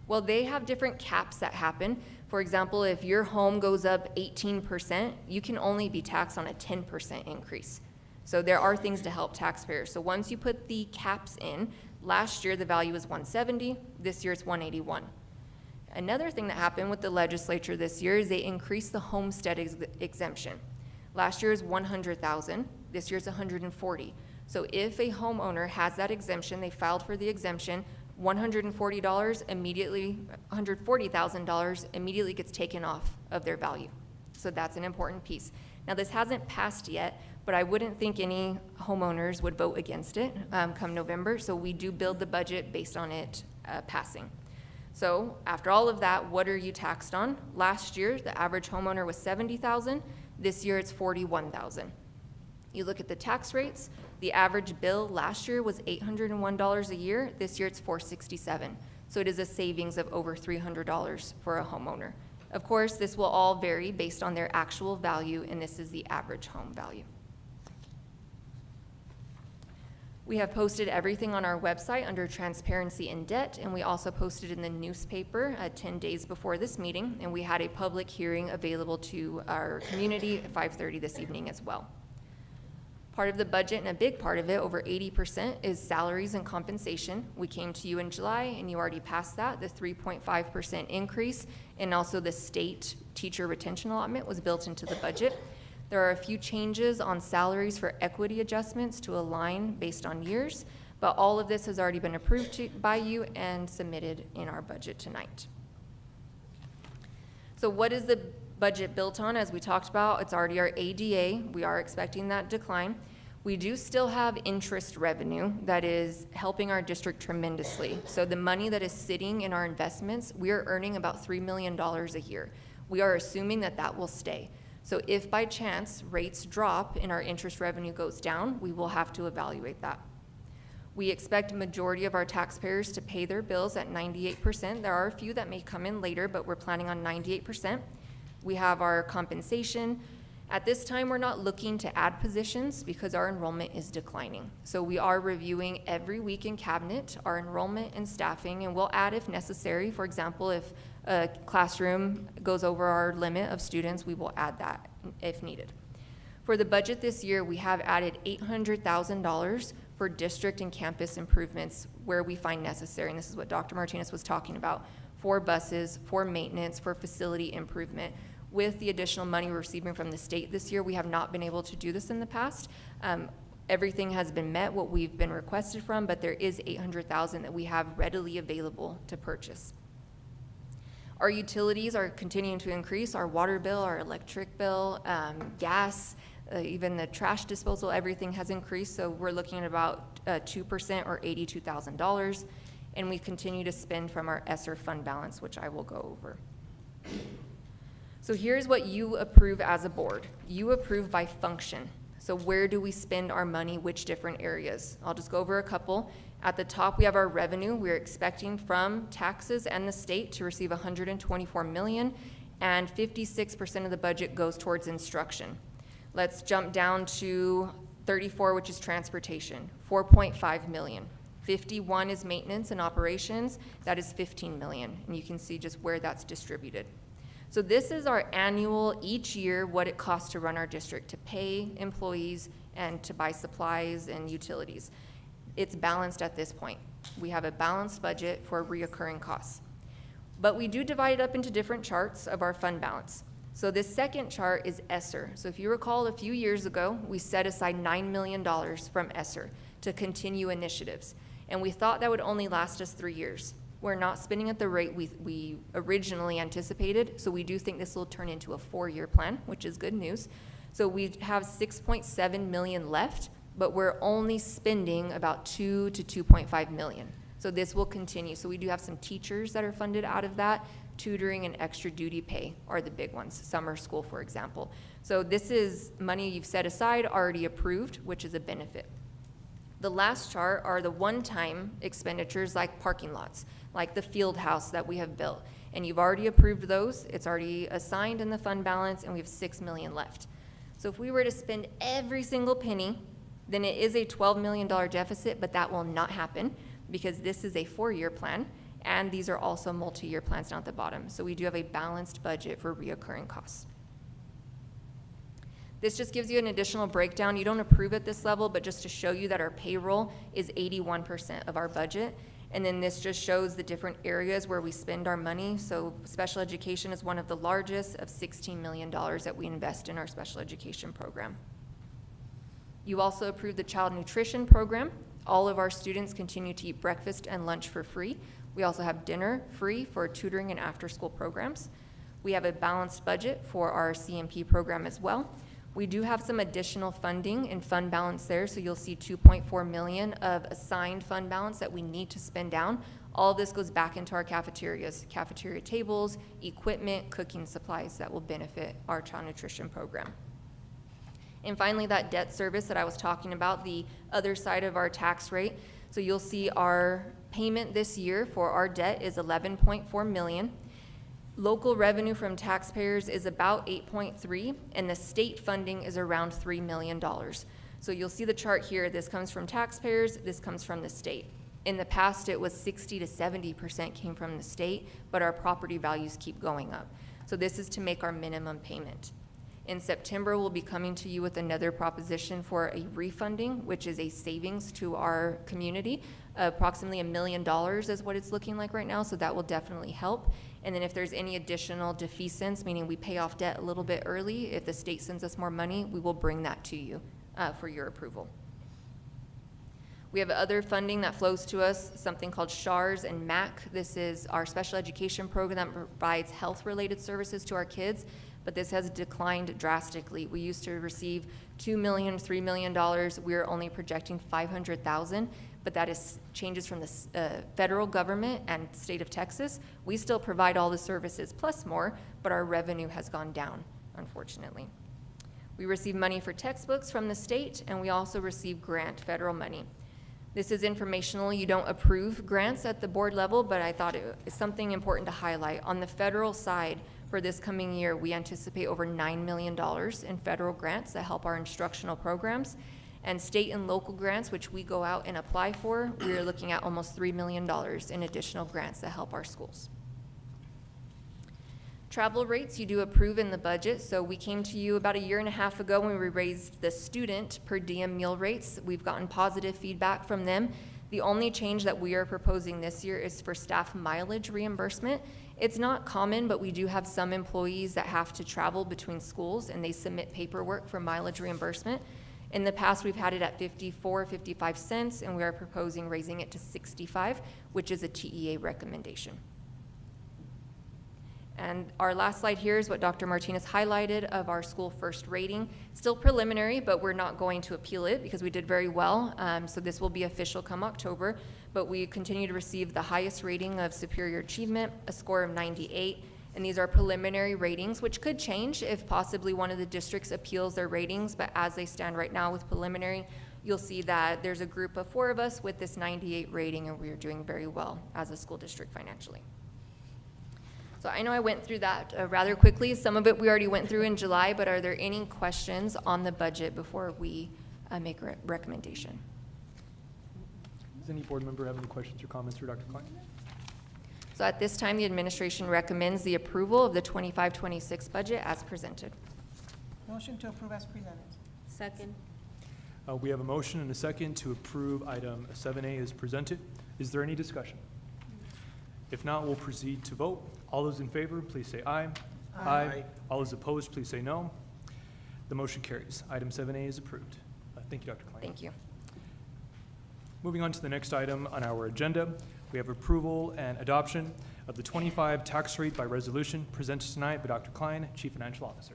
Well, they have different caps that happen. For example, if your home goes up 18%, you can only be taxed on a 10% increase. So there are things to help taxpayers. So once you put the caps in, last year the value was 170, this year it's 181. Another thing that happened with the legislature this year is they increased the homestead exemption. Last year is 100,000, this year it's 140. So if a homeowner has that exemption, they filed for the exemption, $140 immediately, $140,000 immediately gets taken off of their value. So that's an important piece. Now this hasn't passed yet, but I wouldn't think any homeowners would vote against it come November. So we do build the budget based on it passing. So after all of that, what are you taxed on? Last year, the average homeowner was $70,000. This year it's $41,000. You look at the tax rates, the average bill last year was $801 a year. This year it's $467. So it is a savings of over $300 for a homeowner. Of course, this will all vary based on their actual value, and this is the average home value. We have posted everything on our website under Transparency and Debt, and we also posted in the newspaper 10 days before this meeting, and we had a public hearing available to our community at 5:30 this evening as well. Part of the budget, and a big part of it, over 80%, is salaries and compensation. We came to you in July, and you already passed that. The 3.5% increase, and also the state teacher retention allotment was built into the budget. There are a few changes on salaries for equity adjustments to align based on years, but all of this has already been approved by you and submitted in our budget tonight. So what is the budget built on? As we talked about, it's already our ADA. We are expecting that decline. We do still have interest revenue that is helping our district tremendously. So the money that is sitting in our investments, we are earning about $3 million a year. We are assuming that that will stay. So if by chance rates drop and our interest revenue goes down, we will have to evaluate that. We expect a majority of our taxpayers to pay their bills at 98%. There are a few that may come in later, but we're planning on 98%. We have our compensation. At this time, we're not looking to add positions because our enrollment is declining. So we are reviewing every week in cabinet our enrollment and staffing, and we'll add if necessary. For example, if a classroom goes over our limit of students, we will add that if needed. For the budget this year, we have added $800,000 for district and campus improvements where we find necessary, and this is what Dr. Martinez was talking about, for buses, for maintenance, for facility improvement. With the additional money we're receiving from the state this year, we have not been able to do this in the past. Everything has been met, what we've been requested from, but there is $800,000 that we have readily available to purchase. Our utilities are continuing to increase. Our water bill, our electric bill, gas, even the trash disposal, everything has increased. So we're looking at about 2% or $82,000. And we continue to spend from our ESSER fund balance, which I will go over. So here's what you approve as a board. You approve by function. So where do we spend our money, which different areas? I'll just go over a couple. At the top, we have our revenue. We're expecting from taxes and the state to receive $124 million, and 56% of the budget goes towards instruction. Let's jump down to 34, which is transportation, $4.5 million. 51 is maintenance and operations, that is $15 million, and you can see just where that's distributed. So this is our annual, each year, what it costs to run our district, to pay employees and to buy supplies and utilities. It's balanced at this point. We have a balanced budget for reoccurring costs. But we do divide it up into different charts of our fund balance. So this second chart is ESSER. So if you recall, a few years ago, we set aside $9 million from ESSER to continue initiatives. And we thought that would only last us 3 years. We're not spending at the rate we originally anticipated, so we do think this will turn into a 4-year plan, which is good news. So we have 6.7 million left, but we're only spending about 2 to 2.5 million. So this will continue. So we do have some teachers that are funded out of that. Tutoring and extra duty pay are the big ones, summer school, for example. So this is money you've set aside, already approved, which is a benefit. The last chart are the one-time expenditures like parking lots, like the field house that we have built. And you've already approved those. It's already assigned in the fund balance, and we have 6 million left. So if we were to spend every single penny, then it is a $12 million deficit, but that will not happen because this is a 4-year plan, and these are also multi-year plans down at the bottom. So we do have a balanced budget for reoccurring costs. This just gives you an additional breakdown. You don't approve at this level, but just to show you that our payroll is 81% of our budget. And then this just shows the different areas where we spend our money. So special education is one of the largest of $16 million that we invest in our special education program. You also approved the child nutrition program. All of our students continue to eat breakfast and lunch for free. We also have dinner free for tutoring and after-school programs. We have a balanced budget for our CMP program as well. We do have some additional funding and fund balance there, so you'll see 2.4 million of assigned fund balance that we need to spend down. All of this goes back into our cafeterias, cafeteria tables, equipment, cooking supplies that will benefit our child nutrition program. And finally, that debt service that I was talking about, the other side of our tax rate. So you'll see our payment this year for our debt is 11.4 million. Local revenue from taxpayers is about 8.3, and the state funding is around $3 million. So you'll see the chart here. This comes from taxpayers, this comes from the state. In the past, it was 60 to 70% came from the state, but our property values keep going up. So this is to make our minimum payment. In September, we'll be coming to you with another proposition for a refunding, which is a savings to our community. Approximately $1 million is what it's looking like right now, so that will definitely help. And then if there's any additional defeasance, meaning we pay off debt a little bit early, if the state sends us more money, we will bring that to you for your approval. We have other funding that flows to us, something called SHARS and MAC. This is our special education program that provides health-related services to our kids, but this has declined drastically. We used to receive $2 million, $3 million. We're only projecting $500,000, but that is changes from the federal government and state of Texas. We still provide all the services plus more, but our revenue has gone down, unfortunately. We receive money for textbooks from the state, and we also receive grant federal money. This is informational. You don't approve grants at the board level, but I thought it is something important to highlight. On the federal side, for this coming year, we anticipate over $9 million in federal grants that help our instructional programs. And state and local grants, which we go out and apply for, we are looking at almost $3 million in additional grants that help our schools. Travel rates you do approve in the budget. So we came to you about 1.5 years ago when we raised the student per diem meal rates. We've gotten positive feedback from them. The only change that we are proposing this year is for staff mileage reimbursement. It's not common, but we do have some employees that have to travel between schools and they submit paperwork for mileage reimbursement. In the past, we've had it at 55 cents, and we are proposing raising it to 65, which is a TEA recommendation. And our last slide here is what Dr. Martinez highlighted of our school first rating. Still preliminary, but we're not going to appeal it because we did very well. So this will be official come October, but we continue to receive the highest rating of superior achievement, a score of 98. And these are preliminary ratings, which could change if possibly one of the districts appeals their ratings, but as they stand right now with preliminary, you'll see that there's a group of 4 of us with this 98 rating, and we are doing very well as a school district financially. So I know I went through that rather quickly. Some of it we already went through in July, but are there any questions on the budget before we make a recommendation? Does any board member have any questions or comments for Dr. Klein? So at this time, the administration recommends the approval of the 25-26 budget as presented. Motion to approve as presented. Second. We have a motion and a second to approve item 7A as presented. Is there any discussion? If not, we'll proceed to vote. All those in favor, please say aye. Aye. All those opposed, please say no. The motion carries. Item 7A is approved. Thank you, Dr. Klein. Thank you. Moving on to the next item on our agenda, we have approval and adoption of the 25 tax rate by resolution presented tonight by Dr. Klein, Chief Financial Officer.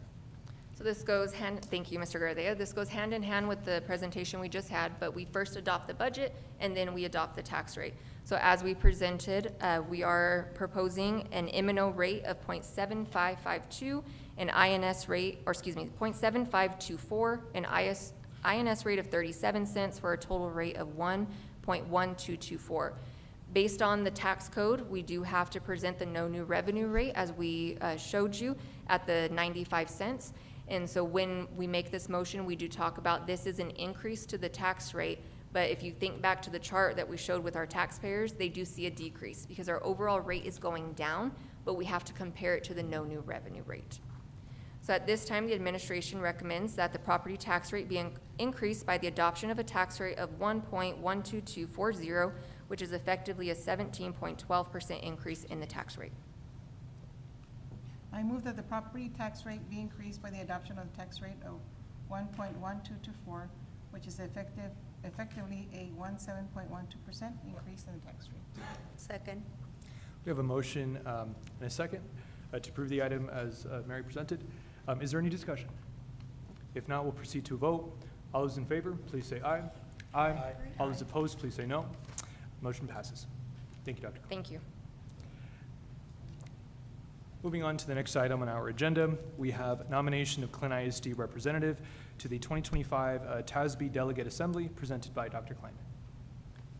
So this goes thank you, Mr. Gardea. This goes hand in hand with the presentation we just had, but we first adopt the budget and then we adopt the tax rate. So as we presented, we are proposing an M&O rate of 0.7552, an INS rate, or excuse me, 0.7524, an INS rate of 37 cents for a total rate of 1.1224. Based on the tax code, we do have to present the no new revenue rate as we showed you at the 95 cents. And so when we make this motion, we do talk about this is an increase to the tax rate. But if you think back to the chart that we showed with our taxpayers, they do see a decrease because our overall rate is going down, but we have to compare it to the no new revenue rate. So at this time, the administration recommends that the property tax rate be increased by the adoption of a tax rate of 1.12240, which is effectively a 17.12% increase in the tax rate. I move that the property tax rate be increased by the adoption of the tax rate of 1.1224, which is effectively a 17.12% increase in the tax rate. Second. We have a motion and a second to approve the item as Mary presented. Is there any discussion? If not, we'll proceed to a vote. All those in favor, please say aye. Aye. All those opposed, please say no. Motion passes. Thank you, Dr. Klein. Thank you. Moving on to the next item on our agenda, we have nomination of Clint ISD representative to the 2025 TASB Delegate Assembly presented by Dr. Klein.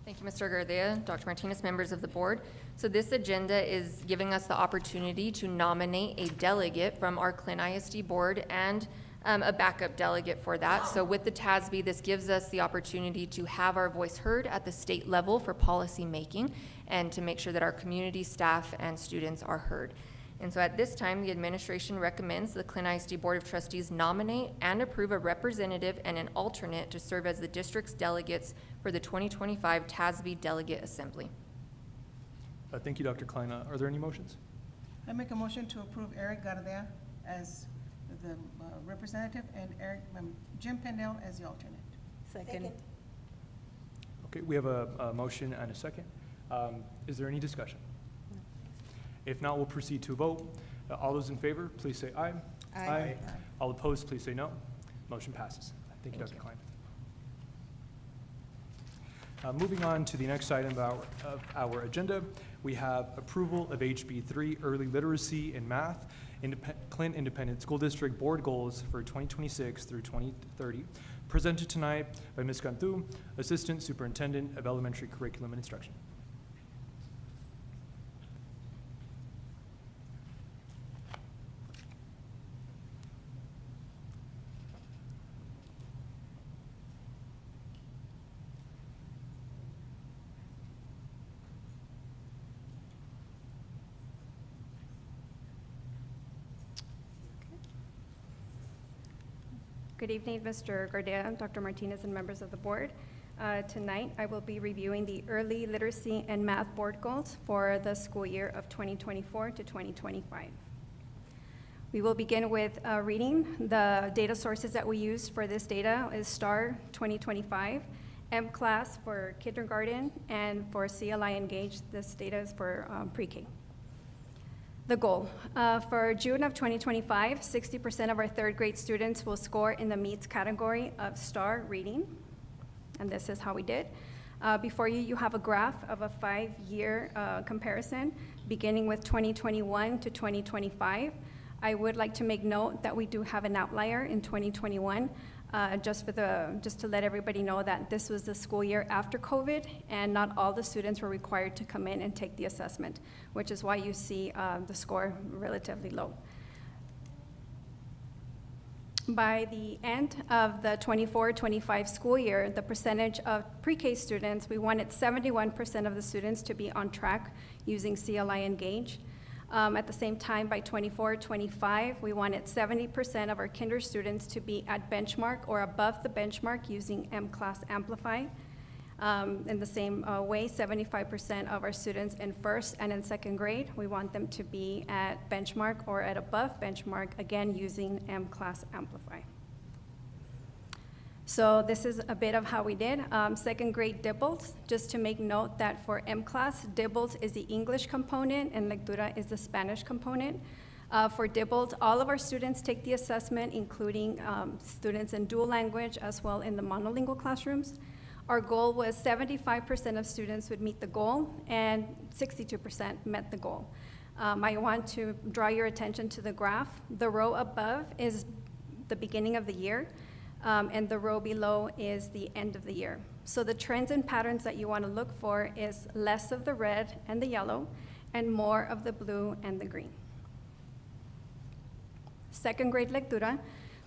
Thank you, Mr. Gardea, Dr. Martinez, members of the board. So this agenda is giving us the opportunity to nominate a delegate from our Clint ISD board and a backup delegate for that. So with the TASB, this gives us the opportunity to have our voice heard at the state level for policy making and to make sure that our community, staff, and students are heard. And so at this time, the administration recommends the Clint ISD Board of Trustees nominate and approve a representative and an alternate to serve as the district's delegates for the 2025 TASB Delegate Assembly. Thank you, Dr. Klein. Are there any motions? I make a motion to approve Eric Gardea as the representative and Jim Pendel as the alternate. Second. Okay, we have a motion and a second. Is there any discussion? If not, we'll proceed to a vote. All those in favor, please say aye. Aye. All opposed, please say no. Motion passes. Thank you, Dr. Klein. Moving on to the next item of our agenda, we have approval of HB3 Early Literacy in Math, Clint Independent School District Board Goals for 2026 through 2030, presented tonight by Ms. Cantu, Assistant Superintendent of Elementary Curriculum and Instruction. Good evening, Mr. Gardea, Dr. Martinez, and members of the board. Tonight, I will be reviewing the Early Literacy and Math Board Goals for the school year of 2024 to 2025. We will begin with reading. The data sources that we use for this data is STAR 2025, M-Class for kindergarten, and for CLI Engage, this data is for pre-K. The goal, for June of 2025, 60% of our third grade students will score in the MEETS category of STAR reading, and this is how we did. Before you, you have a graph of a 5-year comparison, beginning with 2021 to 2025. I would like to make note that we do have an outlier in 2021, just to let everybody know that this was the school year after COVID, and not all the students were required to come in and take the assessment, which is why you see the score relatively low. By the end of the 24-25 school year, the percentage of pre-K students, we wanted 71% of the students to be on track using CLI Engage. At the same time, by 24-25, we wanted 70% of our kinder students to be at benchmark or above the benchmark using M-Class Amplify. In the same way, 75% of our students in first and in second grade, we want them to be at benchmark or at above benchmark, again using M-Class Amplify. So this is a bit of how we did. Second grade DIBELS, just to make note that for M class, DIBELS is the English component and Lectura is the Spanish component. For DIBELS, all of our students take the assessment, including students in dual language as well in the monolingual classrooms. Our goal was 75% of students would meet the goal and 62% met the goal. I want to draw your attention to the graph. The row above is the beginning of the year, and the row below is the end of the year. So the trends and patterns that you want to look for is less of the red and the yellow and more of the blue and the green. Second grade Lectura,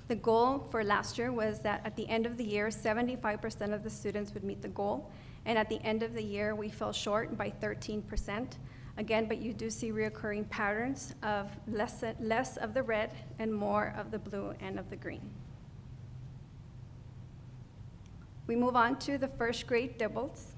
the goal for last year was that at the end of the year, 75% of the students would meet the goal, and at the end of the year, we fell short by 13%. Again, but you do see reoccurring patterns of less of the red and more of the blue and of the green. We move on to the first grade DIBELS.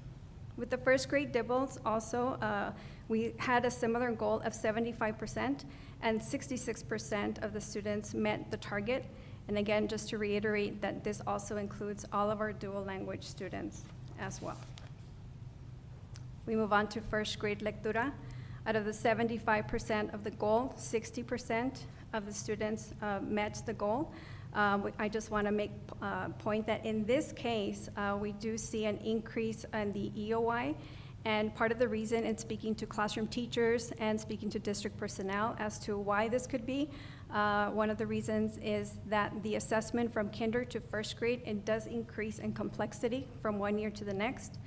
With the first grade DIBELS also, we had a similar goal of 75%, and 66% of the students met the target. And again, just to reiterate that this also includes all of our dual language students as well. We move on to first grade Lectura. Out of the 75% of the goal, 60% of the students met the goal. I just want to make a point that in this case, we do see an increase in the EOI, and part of the reason in speaking to classroom teachers and speaking to district personnel as to why this could be, one of the reasons is that the assessment from kinder to first grade, it does increase in complexity from one year to the next.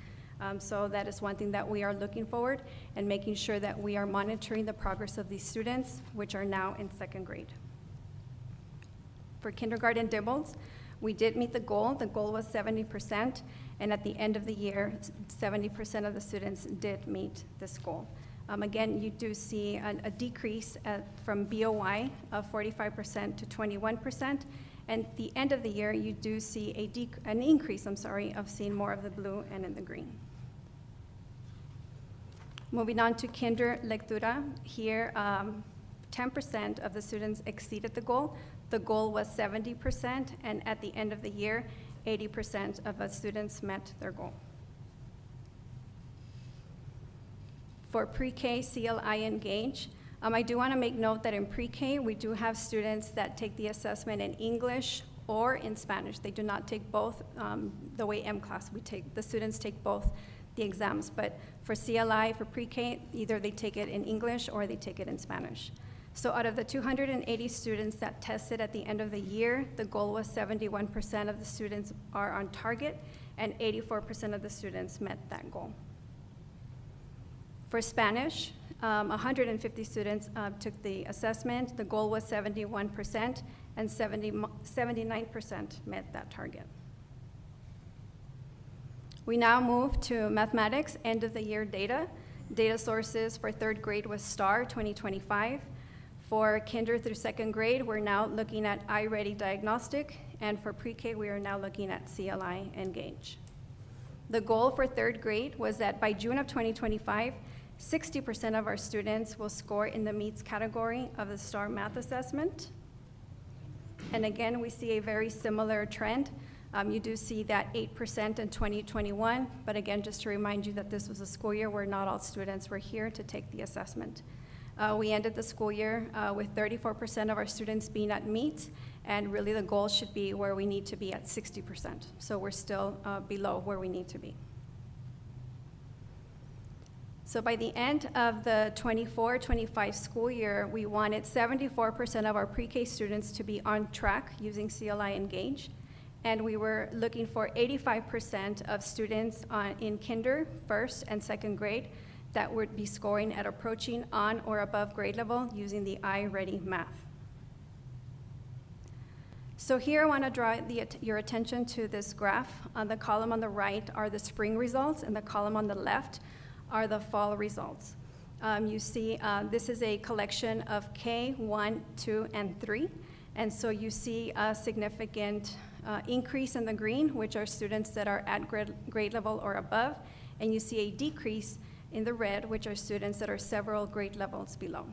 So that is one thing that we are looking forward and making sure that we are monitoring the progress of these students, which are now in second grade. For kindergarten DIBELS, we did meet the goal. The goal was 70%, and at the end of the year, 70% of the students did meet this goal. Again, you do see a decrease from BOI of 45% to 21%, and at the end of the year, you do see an increase, of seeing more of the blue and in the green. Moving on to kinder Lectura, here 10% of the students exceeded the goal. The goal was 70%, and at the end of the year, 80% of the students met their goal. For pre-K CLI Engage, I do want to make note that in pre-K, we do have students that take the assessment in English or in Spanish. They do not take both the way M class, the students take both the exams, but for CLI, for pre-K, either they take it in English or they take it in Spanish. So out of the 280 students that tested at the end of the year, the goal was 71% of the students are on target, and 84% of the students met that goal. For Spanish, 150 students took the assessment. The goal was 71%, and 79% met that target. We now move to mathematics, end of the year data. Data sources for third grade was STAR 2025. For kinder through second grade, we're now looking at iReady Diagnostic, and for pre-K, we are now looking at CLI Engage. The goal for third grade was that by June of 2025, 60% of our students will score in the MEETS category of the STAR math assessment. And again, we see a very similar trend. You do see that 8% in 2021, but again, just to remind you that this was a school year where not all students were here to take the assessment. We ended the school year with 34% of our students being at MEETS, and really the goal should be where we need to be at 60%. So we're still below where we need to be. So by the end of the 24-25 school year, we wanted 74% of our pre-K students to be on track using CLI Engage, and we were looking for 85% of students in kinder, first and second grade that would be scoring at approaching on or above grade level using the iReady math. So here I want to draw your attention to this graph. On the column on the right are the spring results, and the column on the left are the fall results. You see this is a collection of K, 1, 2, and 3. And so you see a significant increase in the green, which are students that are at grade level or above, and you see a decrease in the red, which are students that are several grade levels below.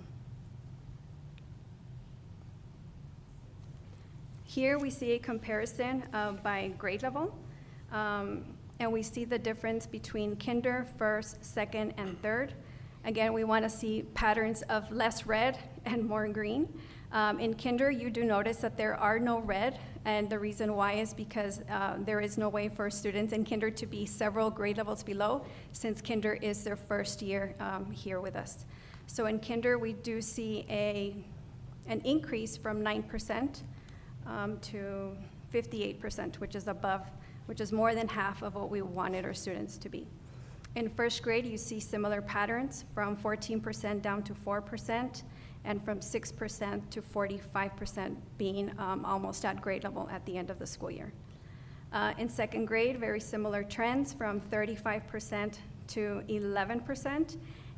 Here we see a comparison by grade level, and we see the difference between kinder, first, second, and third. Again, we want to see patterns of less red and more green. In kinder, you do notice that there are no red, and the reason why is because there is no way for students in kinder to be several grade levels below, since kinder is their first year here with us. So in kinder, we do see an increase from 9% to 58%, which is more than half of what we wanted our students to be. In first grade, you see similar patterns from 14% down to 4%, and from 6% to 45% being almost at grade level at the end of the school year. In second grade, very similar trends from 35% to 11%,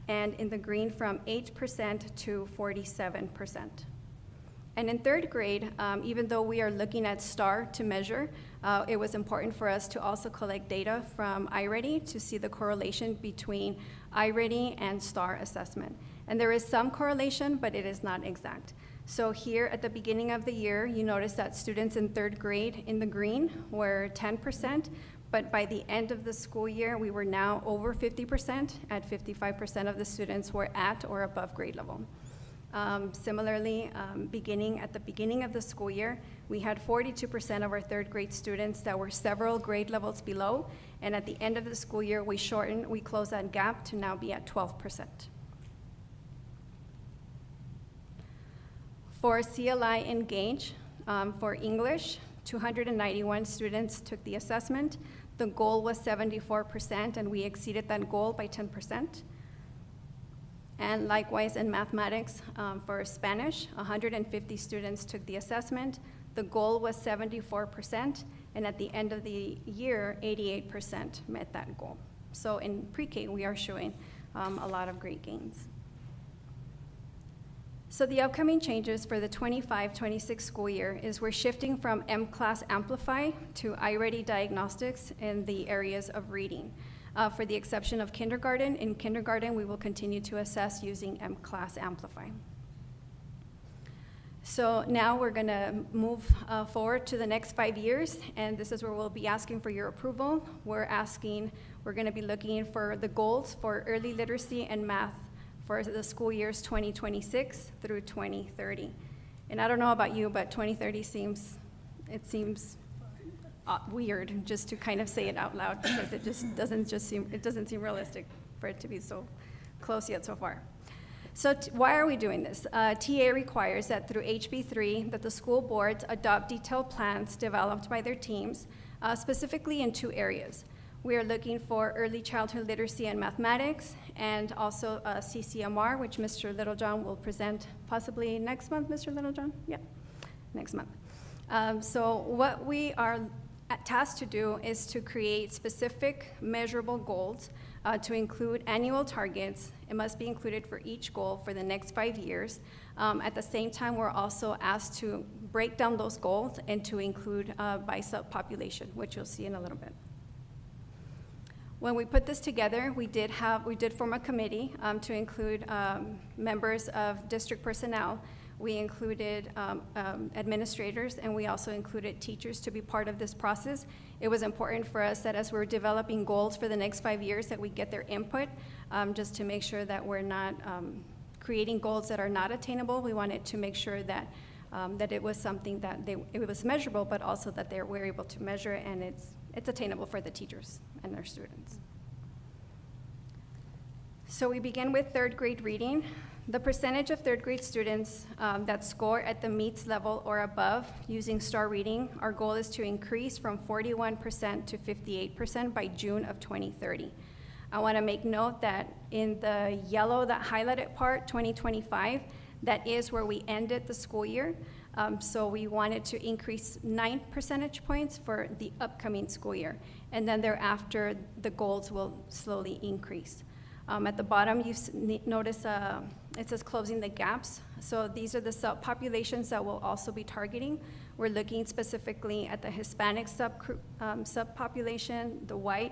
and in the green from 8% to 47%. And in third grade, even though we are looking at STAR to measure, it was important for us to also collect data from iReady to see the correlation between iReady and STAR assessment. And there is some correlation, but it is not exact. So here at the beginning of the year, you notice that students in third grade in the green were 10%, but by the end of the school year, we were now over 50%, at 55% of the students were at or above grade level. Similarly, at the beginning of the school year, we had 42% of our third grade students that were several grade levels below, and at the end of the school year, we closed that gap to now be at 12%. For CLI Engage, for English, 291 students took the assessment. The goal was 74%, and we exceeded that goal by 10%. And likewise in mathematics, for Spanish, 150 students took the assessment. The goal was 74%, and at the end of the year, 88% met that goal. So in pre-K, we are showing a lot of great gains. So the upcoming changes for the 25-26 school year is we're shifting from M-Class Amplify to iReady Diagnostics in the areas of reading. For the exception of kindergarten, in kindergarten, we will continue to assess using M-Class Amplify. So now we're gonna move forward to the next 5 years, and this is where we'll be asking for your approval. We're gonna be looking for the goals for early literacy and math for the school years 2026 through 2030. And I don't know about you, but 2030 seems weird just to kind of say it out loud, because it doesn't seem realistic for it to be so close yet so far. So why are we doing this? TA requires that through HB3 that the school boards adopt detailed plans developed by their teams, specifically in 2 areas. We are looking for early childhood literacy and mathematics, and also CCMR, which Mr. Littlejohn will present possibly next month, Mr. Littlejohn? Yeah, next month. So what we are tasked to do is to create specific measurable goals to include annual targets. It must be included for each goal for the next 5 years. At the same time, we're also asked to break down those goals and to include by subpopulation, which you'll see in a little bit. When we put this together, we did form a committee to include members of district personnel. We included administrators, and we also included teachers to be part of this process. It was important for us that as we're developing goals for the next 5 years, that we get their input, just to make sure that we're not creating goals that are not attainable. We wanted to make sure that it was something that it was measurable, but also that we're able to measure, and it's attainable for the teachers and their students. So we begin with third grade reading. The percentage of third grade students that score at the MEETS level or above using STAR reading, our goal is to increase from 41% to 58% by June of 2030. I want to make note that in the yellow, that highlighted part, 2025, that is where we ended the school year. So we wanted to increase 9 percentage points for the upcoming school year. And then thereafter, the goals will slowly increase. At the bottom, you notice it says closing the gaps. So these are the subpopulations that we'll also be targeting. We're looking specifically at the Hispanic subpopulation, the white,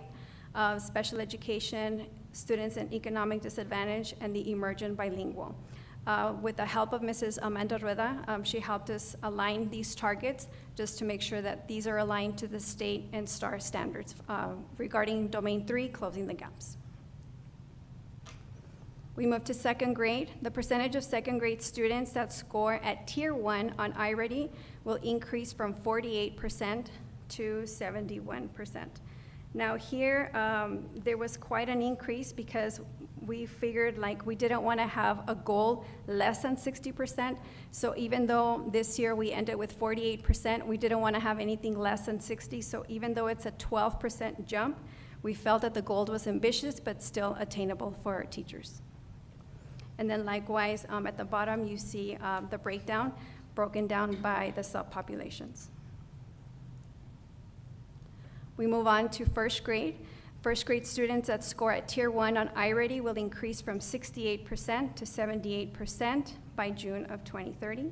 special education, students in economic disadvantage, and the emergent bilingual. With the help of Mrs. Amanda Rueda, she helped us align these targets just to make sure that these are aligned to the state and STAR standards regarding Domain 3, closing the gaps. We move to second grade. The percentage of second grade students that score at Tier 1 on iReady will increase from 48% to 71%. Now here, there was quite an increase because we figured like we didn't want to have a goal less than 60%. So even though this year we ended with 48%, we didn't want to have anything less than 60. So even though it's a 12% jump, we felt that the goal was ambitious but still attainable for our teachers. And then likewise, at the bottom, you see the breakdown broken down by the subpopulations. We move on to first grade. First grade students that score at Tier 1 on iReady will increase from 68% to 78% by June of 2030.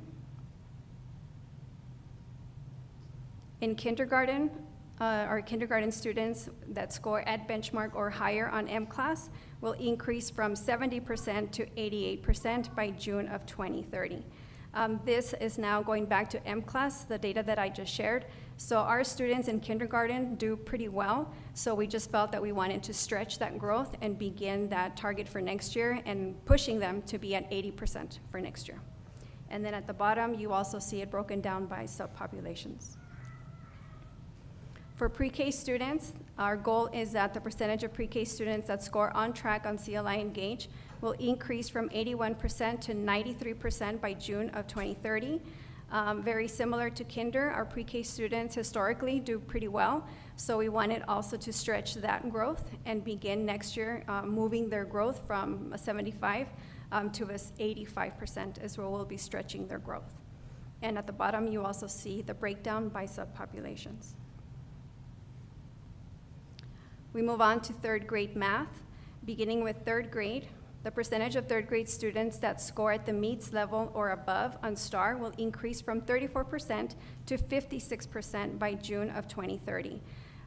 In kindergarten, our kindergarten students that score at benchmark or higher on M-Class will increase from 70% to 88% by June of 2030. This is now going back to M-Class, the data that I just shared. So our students in kindergarten do pretty well, so we just felt that we wanted to stretch that growth and begin that target for next year and pushing them to be at 80% for next year. And then at the bottom, you also see it broken down by subpopulations. For pre-K students, our goal is that the percentage of pre-K students that score on track on CLI Engage will increase from 81% to 93% by June of 2030. Very similar to kinder, our pre-K students historically do pretty well, so we wanted also to stretch that growth and begin next year moving their growth from a 75 to a 85% is where we'll be stretching their growth. And at the bottom, you also see the breakdown by subpopulations. We move on to third grade math. Beginning with third grade, the percentage of third grade students that score at the MEETS level or above on STAR will increase from 34% to 56% by June of 2030.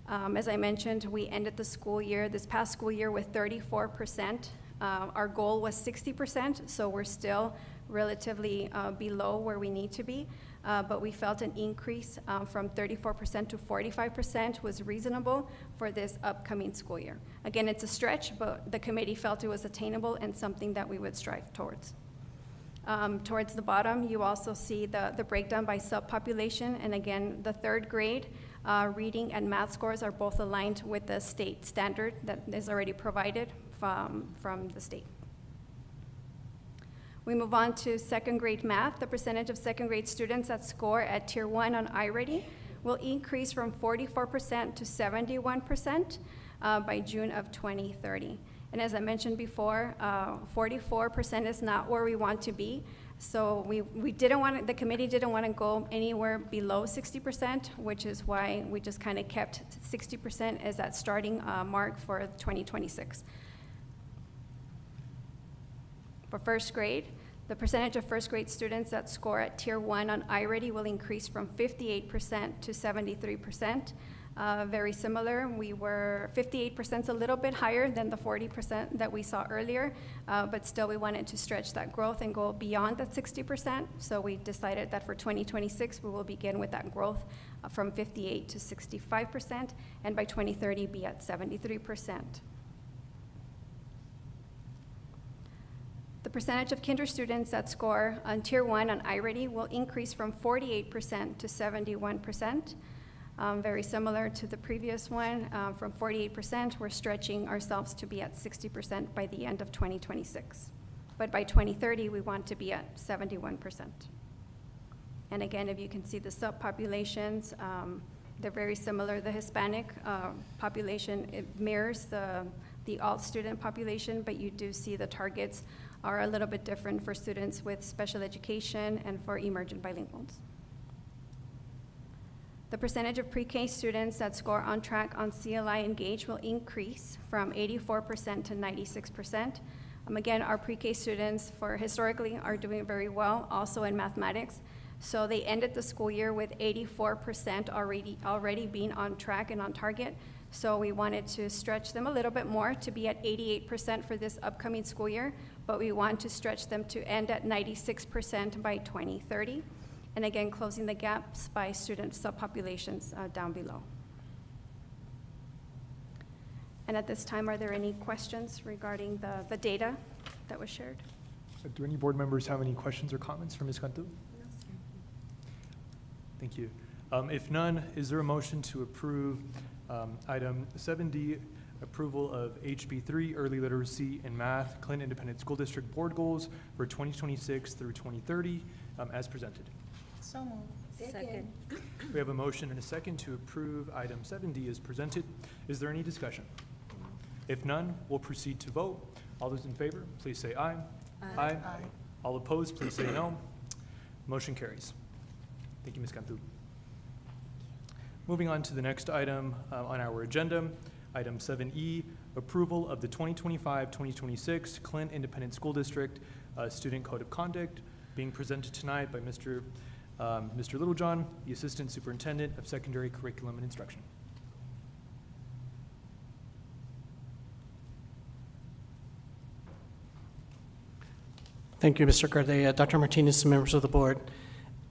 As I mentioned, we ended the school year, this past school year, with 34%. Our goal was 60%, so we're still relatively below where we need to be. But we felt an increase from 34% to 45% was reasonable for this upcoming school year. Again, it's a stretch, but the committee felt it was attainable and something that we would strive towards. Towards the bottom, you also see the breakdown by subpopulation, and again, the third grade reading and math scores are both aligned with the state standard that is already provided from the state. We move on to second grade math. The percentage of second grade students that score at Tier 1 on iReady will increase from 44% to 71% by June of 2030. And as I mentioned before, 44% is not where we want to be. So we didn't want, the committee didn't want to go anywhere below 60%, which is why we just kind of kept 60% as that starting mark for 2026. For first grade, the percentage of first grade students that score at Tier 1 on iReady will increase from 58% to 73%. Very similar, we were 58% a little bit higher than the 40% that we saw earlier, but still we wanted to stretch that growth and go beyond that 60%. So we decided that for 2026, we will begin with that growth from 58 to 65%, and by 2030 be at 73%. The percentage of kinder students that score on Tier 1 on iReady will increase from 48% to 71%. Very similar to the previous one, from 48%, we're stretching ourselves to be at 60% by the end of 2026. But by 2030, we want to be at 71%. And again, if you can see the subpopulations, they're very similar. The Hispanic population, it mirrors the alt student population, but you do see the targets are a little bit different for students with special education and for emergent bilinguals. The percentage of pre-K students that score on track on CLI Engage will increase from 84% to 96%. Again, our pre-K students for historically are doing very well, also in mathematics. So they ended the school year with 84% already being on track and on target. So we wanted to stretch them a little bit more to be at 88% for this upcoming school year, but we want to stretch them to end at 96% by 2030. And again, closing the gaps by student subpopulations down below. And at this time, are there any questions regarding the data that was shared? Do any board members have any questions or comments for Ms. Cantu? Thank you. If none, is there a motion to approve item 7D, approval of HB3 Early Literacy and Math Clint Independent School District Board Goals for 2026 through 2030 as presented? So moved. Second. We have a motion and a second to approve item 7D as presented. Is there any discussion? If none, we'll proceed to vote. All those in favor, please say aye. Aye. All opposed, please say no. Motion carries. Thank you, Ms. Cantu. Moving on to the next item on our agenda, item 7E, approval of the 2025-2026 Clint Independent School District Student Code of Conduct, being presented tonight by Mr. Littlejohn, the Assistant Superintendent of Secondary Curriculum and Instruction. Thank you, Mr. Gardea. Dr. Martinez and members of the board.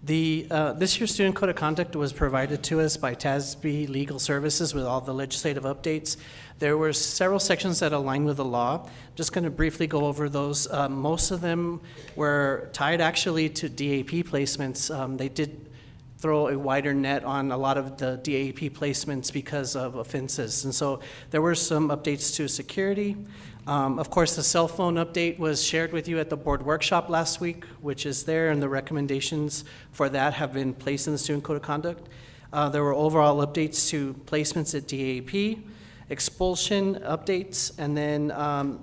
This year's Student Code of Conduct was provided to us by TASB Legal Services with all the legislative updates. There were several sections that align with the law. I'm just going to briefly go over those. Most of them were tied actually to DAP placements. They did throw a wider net on a lot of the DAP placements because of offenses. And so there were some updates to security. Of course, the cell phone update was shared with you at the board workshop last week, which is there, and the recommendations for that have been placed in the Student Code of Conduct. There were overall updates to placements at DAP, expulsion updates, and then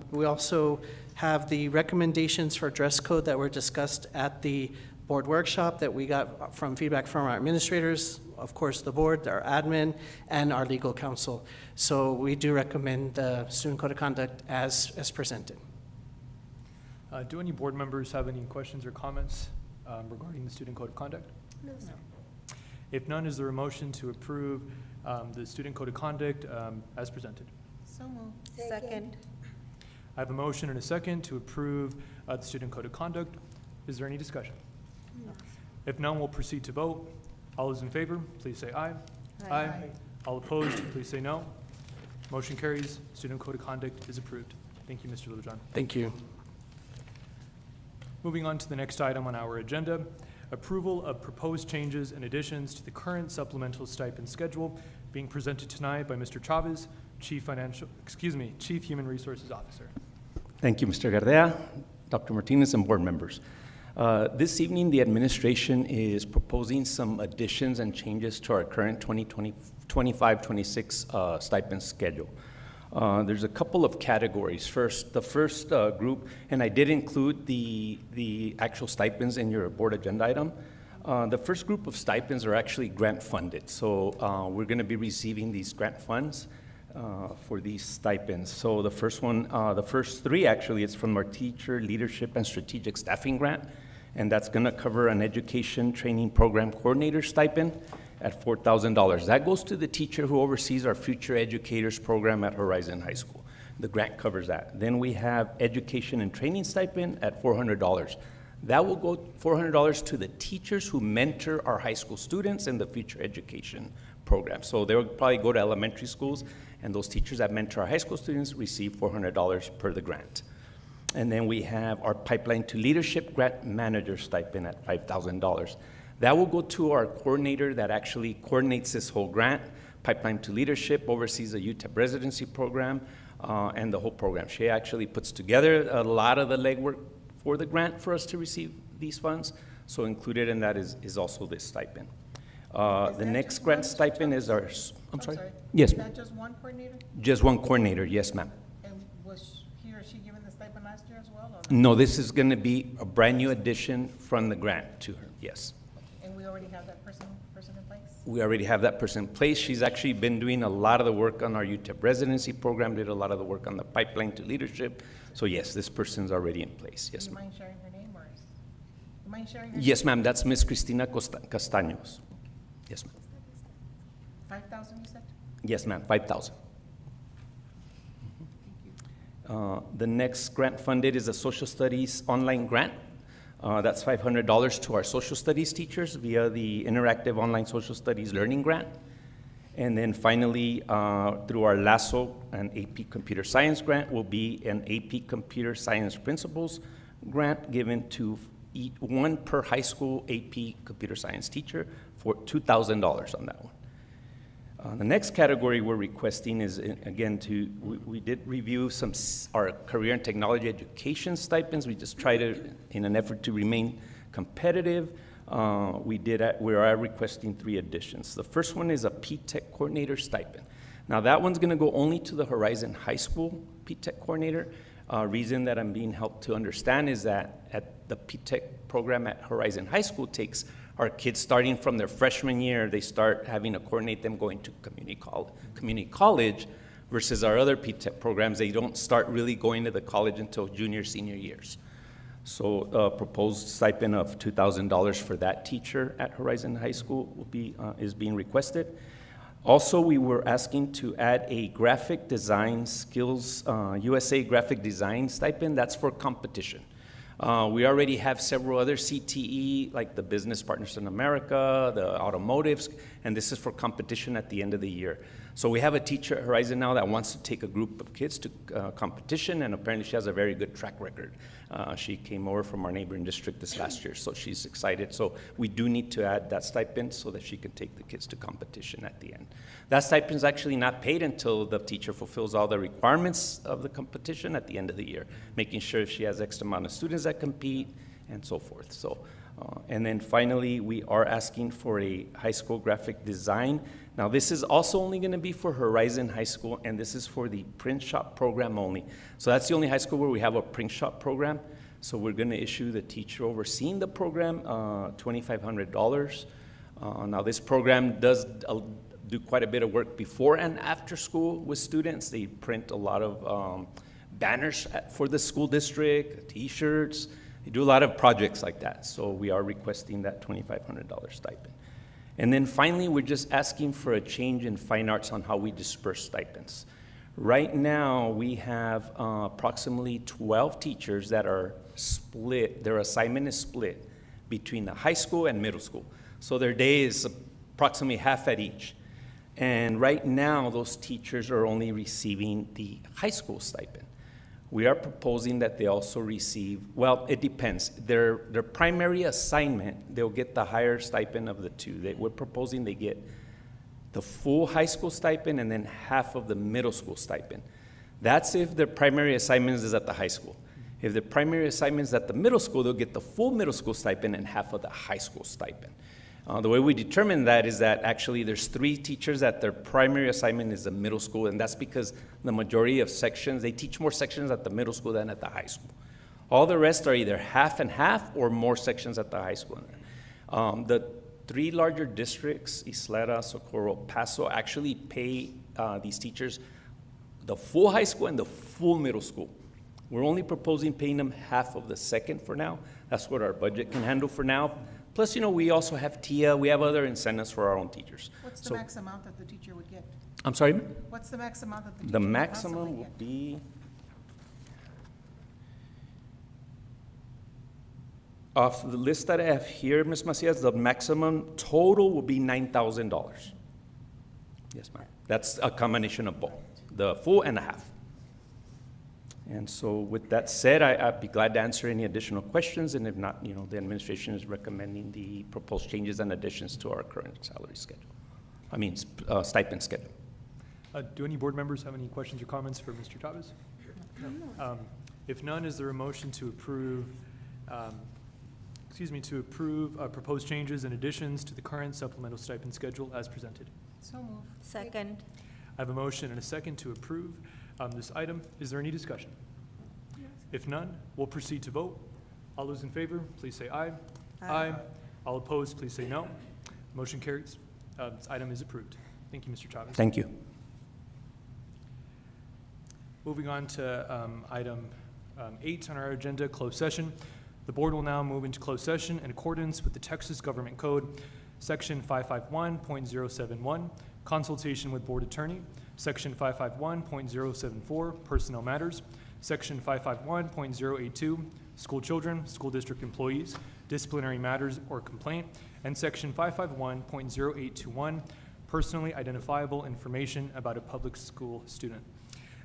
we also have the recommendations for dress code that were discussed at the board workshop that we got from feedback from our administrators, of course the board, our admin, and our legal counsel. So we do recommend the Student Code of Conduct as presented. Do any board members have any questions or comments regarding the Student Code of Conduct? No, sir. If none, is there a motion to approve the Student Code of Conduct as presented? So moved. Second. I have a motion and a second to approve the Student Code of Conduct. Is there any discussion? No. If none, we'll proceed to vote. All those in favor, please say aye. Aye. All opposed, please say no. Motion carries. Student Code of Conduct is approved. Thank you, Mr. Littlejohn. Thank you. Moving on to the next item on our agenda, approval of proposed changes and additions to the current supplemental stipend schedule being presented tonight by Mr. Chavez, Chief Human Resources Officer. Thank you, Mr. Gardea, Dr. Martinez, and board members. This evening, the administration is proposing some additions and changes to our current 2025-26 stipend schedule. There's a couple of categories. The first group, and I did include the actual stipends in your board agenda item. The first group of stipends are actually grant funded. So we're going to be receiving these grant funds for these stipends. So the first one, the first three actually, it's from our Teacher Leadership and Strategic Staffing Grant, and that's going to cover an education training program coordinator stipend at $4,000. That goes to the teacher who oversees our Future Educators program at Horizon High School. The grant covers that. Then we have education and training stipend at $400. That will go $400 to the teachers who mentor our high school students in the Future Education program. So they'll probably go to elementary schools, and those teachers that mentor our high school students receive $400 per the grant. And then we have our Pipeline to Leadership Grant Manager stipend at $5,000. That will go to our coordinator that actually coordinates this whole grant. Pipeline to Leadership oversees the UTEP residency program and the whole program. She actually puts together a lot of the legwork for the grant for us to receive these funds. So included in that is also this stipend. The next grant stipend is our, I'm sorry? Yes, Is ma'am. that just one coordinator? Just one coordinator, yes, ma'am. And was he or she given the stipend last year as well? Or No, this is going to be a brand new addition from the grant to her, yes. And we already have that person in place? We already have that person in place. She's actually been doing a lot of the work on our UTEP residency program, did a lot of the work on the Pipeline to Leadership. So yes, this person's already in place, yes, Do you ma'am. mind sharing her name, or you mind sharing her? Yes, ma'am, that's Miss Cristina Castaños. Yes, ma'am. 5,000 you said? Yes, ma'am, 5,000. The next grant funded is a social studies online grant. That's $500 to our social studies teachers via the Interactive Online Social Studies Learning Grant. And then finally, through our LASSO and AP Computer Science grant will be an AP Computer Science Principles grant given to one per high school AP Computer Science teacher for $2,000 on that one. The next category we're requesting is, again, we did review our career and technology education stipends. We just try to, in an effort to remain competitive, we are requesting 3 additions. The first one is a P-Tech coordinator stipend. Now that one's gonna go only to the Horizon High School P-Tech coordinator. Reason that I'm being helped to understand is that at the P-Tech program at Horizon High School takes our kids starting from their freshman year, they start having to coordinate them going to community college versus our other P-Tech programs, they don't start really going to the college until junior, senior years. So proposed stipend of $2,000 for that teacher at Horizon High School will be, is being requested. Also, we were asking to add a graphic design skills, USA graphic design stipend. That's for competition. We already have several other CTE, like the Business Partners in America, the automotives, and this is for competition at the end of the year. So we have a teacher at Horizon now that wants to take a group of kids to competition, and apparently she has a very good track record. She came over from our neighboring district this last year, so she's excited. So we do need to add that stipend so that she can take the kids to competition at the end. That stipend is actually not paid until the teacher fulfills all the requirements of the competition at the end of the year, making sure she has X amount of students that compete and so forth. So, and then finally, we are asking for a high school graphic design. Now, this is also only going to be for Horizon High School, and this is for the print shop program only. So that's the only high school where we have a print shop program. So we're going to issue the teacher overseeing the program $2,500. Now, this program does do quite a bit of work before and after school with students. They print a lot of banners for the school district, T-shirts. They do a lot of projects like that. So we are requesting that $2,500 stipend. And then finally, we're just asking for a change in fine arts on how we disperse stipends. Right now, we have approximately 12 teachers that are split, their assignment is split between the high school and middle school. So their day is approximately half at each. And right now, those teachers are only receiving the high school stipend. We are proposing that they also receive, well, it depends. Their primary assignment, they'll get the higher stipend of the two. We're proposing they get the full high school stipend and then half of the middle school stipend. That's if their primary assignment is at the high school. If the primary assignment is at the middle school, they'll get the full middle school stipend and half of the high school stipend. The way we determine that is that actually there's 3 teachers that their primary assignment is the middle school, and that's because the majority of sections, they teach more sections at the middle school than at the high school. All the rest are either half and half or more sections at the high school. The 3 larger districts, Isleta, Socorro, Paso, actually pay these teachers the full high school and the full middle school. We're only proposing paying them half of the second for now. That's what our budget can handle for now. Plus, you know, we also have TIA, we have other incentives for our own teachers. What's the max amount that the teacher would get? I'm sorry? What's the max amount that the teacher The would maximum possibly will get? be, off the list that I have here, Ms. Macias, the maximum total will be $9,000. Yes, ma'am. That's a combination of both, the full and a half. And so with that said, I'd be glad to answer any additional questions, and if not, you know, the administration is recommending the proposed changes and additions to our current salary schedule. I mean, stipend schedule. Do any board members have any questions or comments for Mr. Chavez? If none, is there a motion to approve, proposed changes and additions to the current supplemental stipend schedule as presented? So moved. Second. I have a motion and a second to approve this item. Is there any discussion? If none, we'll proceed to vote. All those in favor, please say aye. Aye. All opposed, please say no. Motion carries. This item is approved. Thank you, Mr. Chavez. Thank you. Moving on to item 8 on our agenda, closed session. The board will now move into closed session in accordance with the Texas Government Code, Section 551.071, consultation with board attorney, Section 551.074, personnel matters, Section 551.082, school children, school district employees, disciplinary matters or complaint, and Section 551.0821, personally identifiable information about a public school student.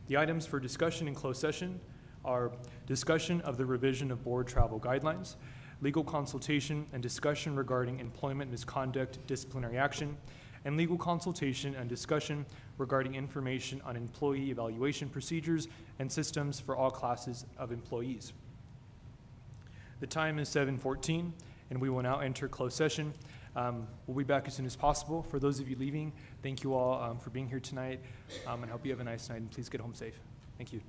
The items for discussion in closed session are discussion of the revision of board travel guidelines, legal consultation and discussion regarding employment misconduct, disciplinary action, and legal consultation and discussion regarding information on employee evaluation procedures and systems for all classes of employees. The time is 7:14, and we will now enter closed session. We'll be back as soon as possible. For those of you leaving, thank you all for being here tonight, and I hope you have a nice night, and please get home safe. Thank you.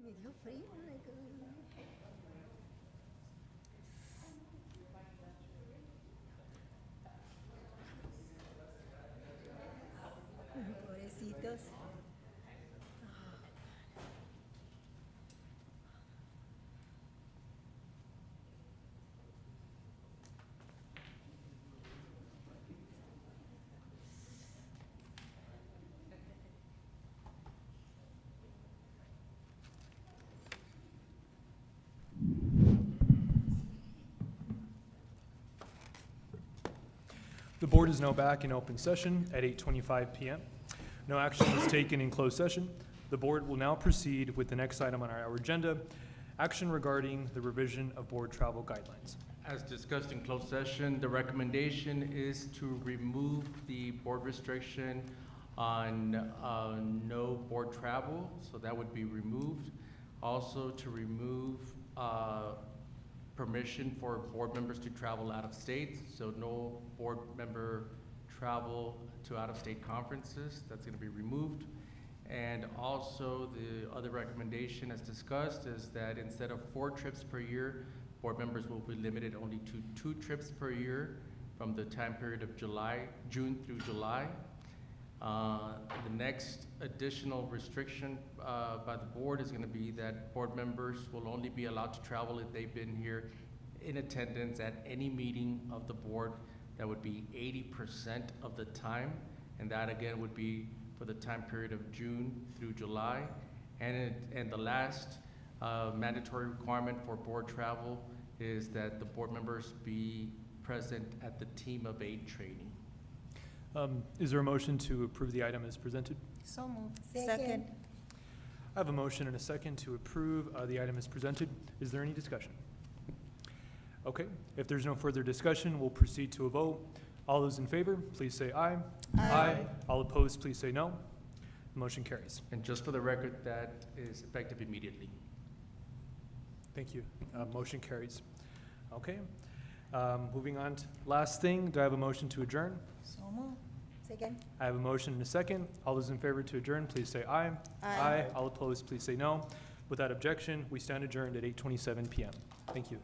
Me dio frío. Pobrecitos. The board is now back in open session at 8:25 PM. No action was taken in closed session. The board will now proceed with the next item on our agenda, action regarding the revision of board travel guidelines. As discussed in closed session, the recommendation is to remove the board restriction on no board travel, so that would be removed. Also to remove permission for board members to travel out of state, so no board member travel to out-of-state conferences, that's gonna be removed. And also the other recommendation as discussed is that instead of 4 trips per year, board members will be limited only to 2 trips per year from the time period of June through July. The next additional restriction by the board is going to be that board members will only be allowed to travel if they've been here in attendance at any meeting of the board. That would be 80% of the time, and that again would be for the time period of June through July. And the last mandatory requirement for board travel is that the board members be present at the Team of 8 training. Is there a motion to approve the item as presented? So moved. Second. I have a motion and a second to approve the item as presented. Is there any discussion? Okay, if there's no further discussion, we'll proceed to a vote. All those in favor, please say aye. Aye. All opposed, please say no. The motion carries. And just for the record, that is effective immediately. Thank you. Motion carries. Okay. Moving on to last thing, do I have a motion to adjourn? So moved. Second. I have a motion and a second. All those in favor to adjourn, please say aye. Aye. All opposed, please say no. Without objection, we stand adjourned at 8:27 PM. Thank you.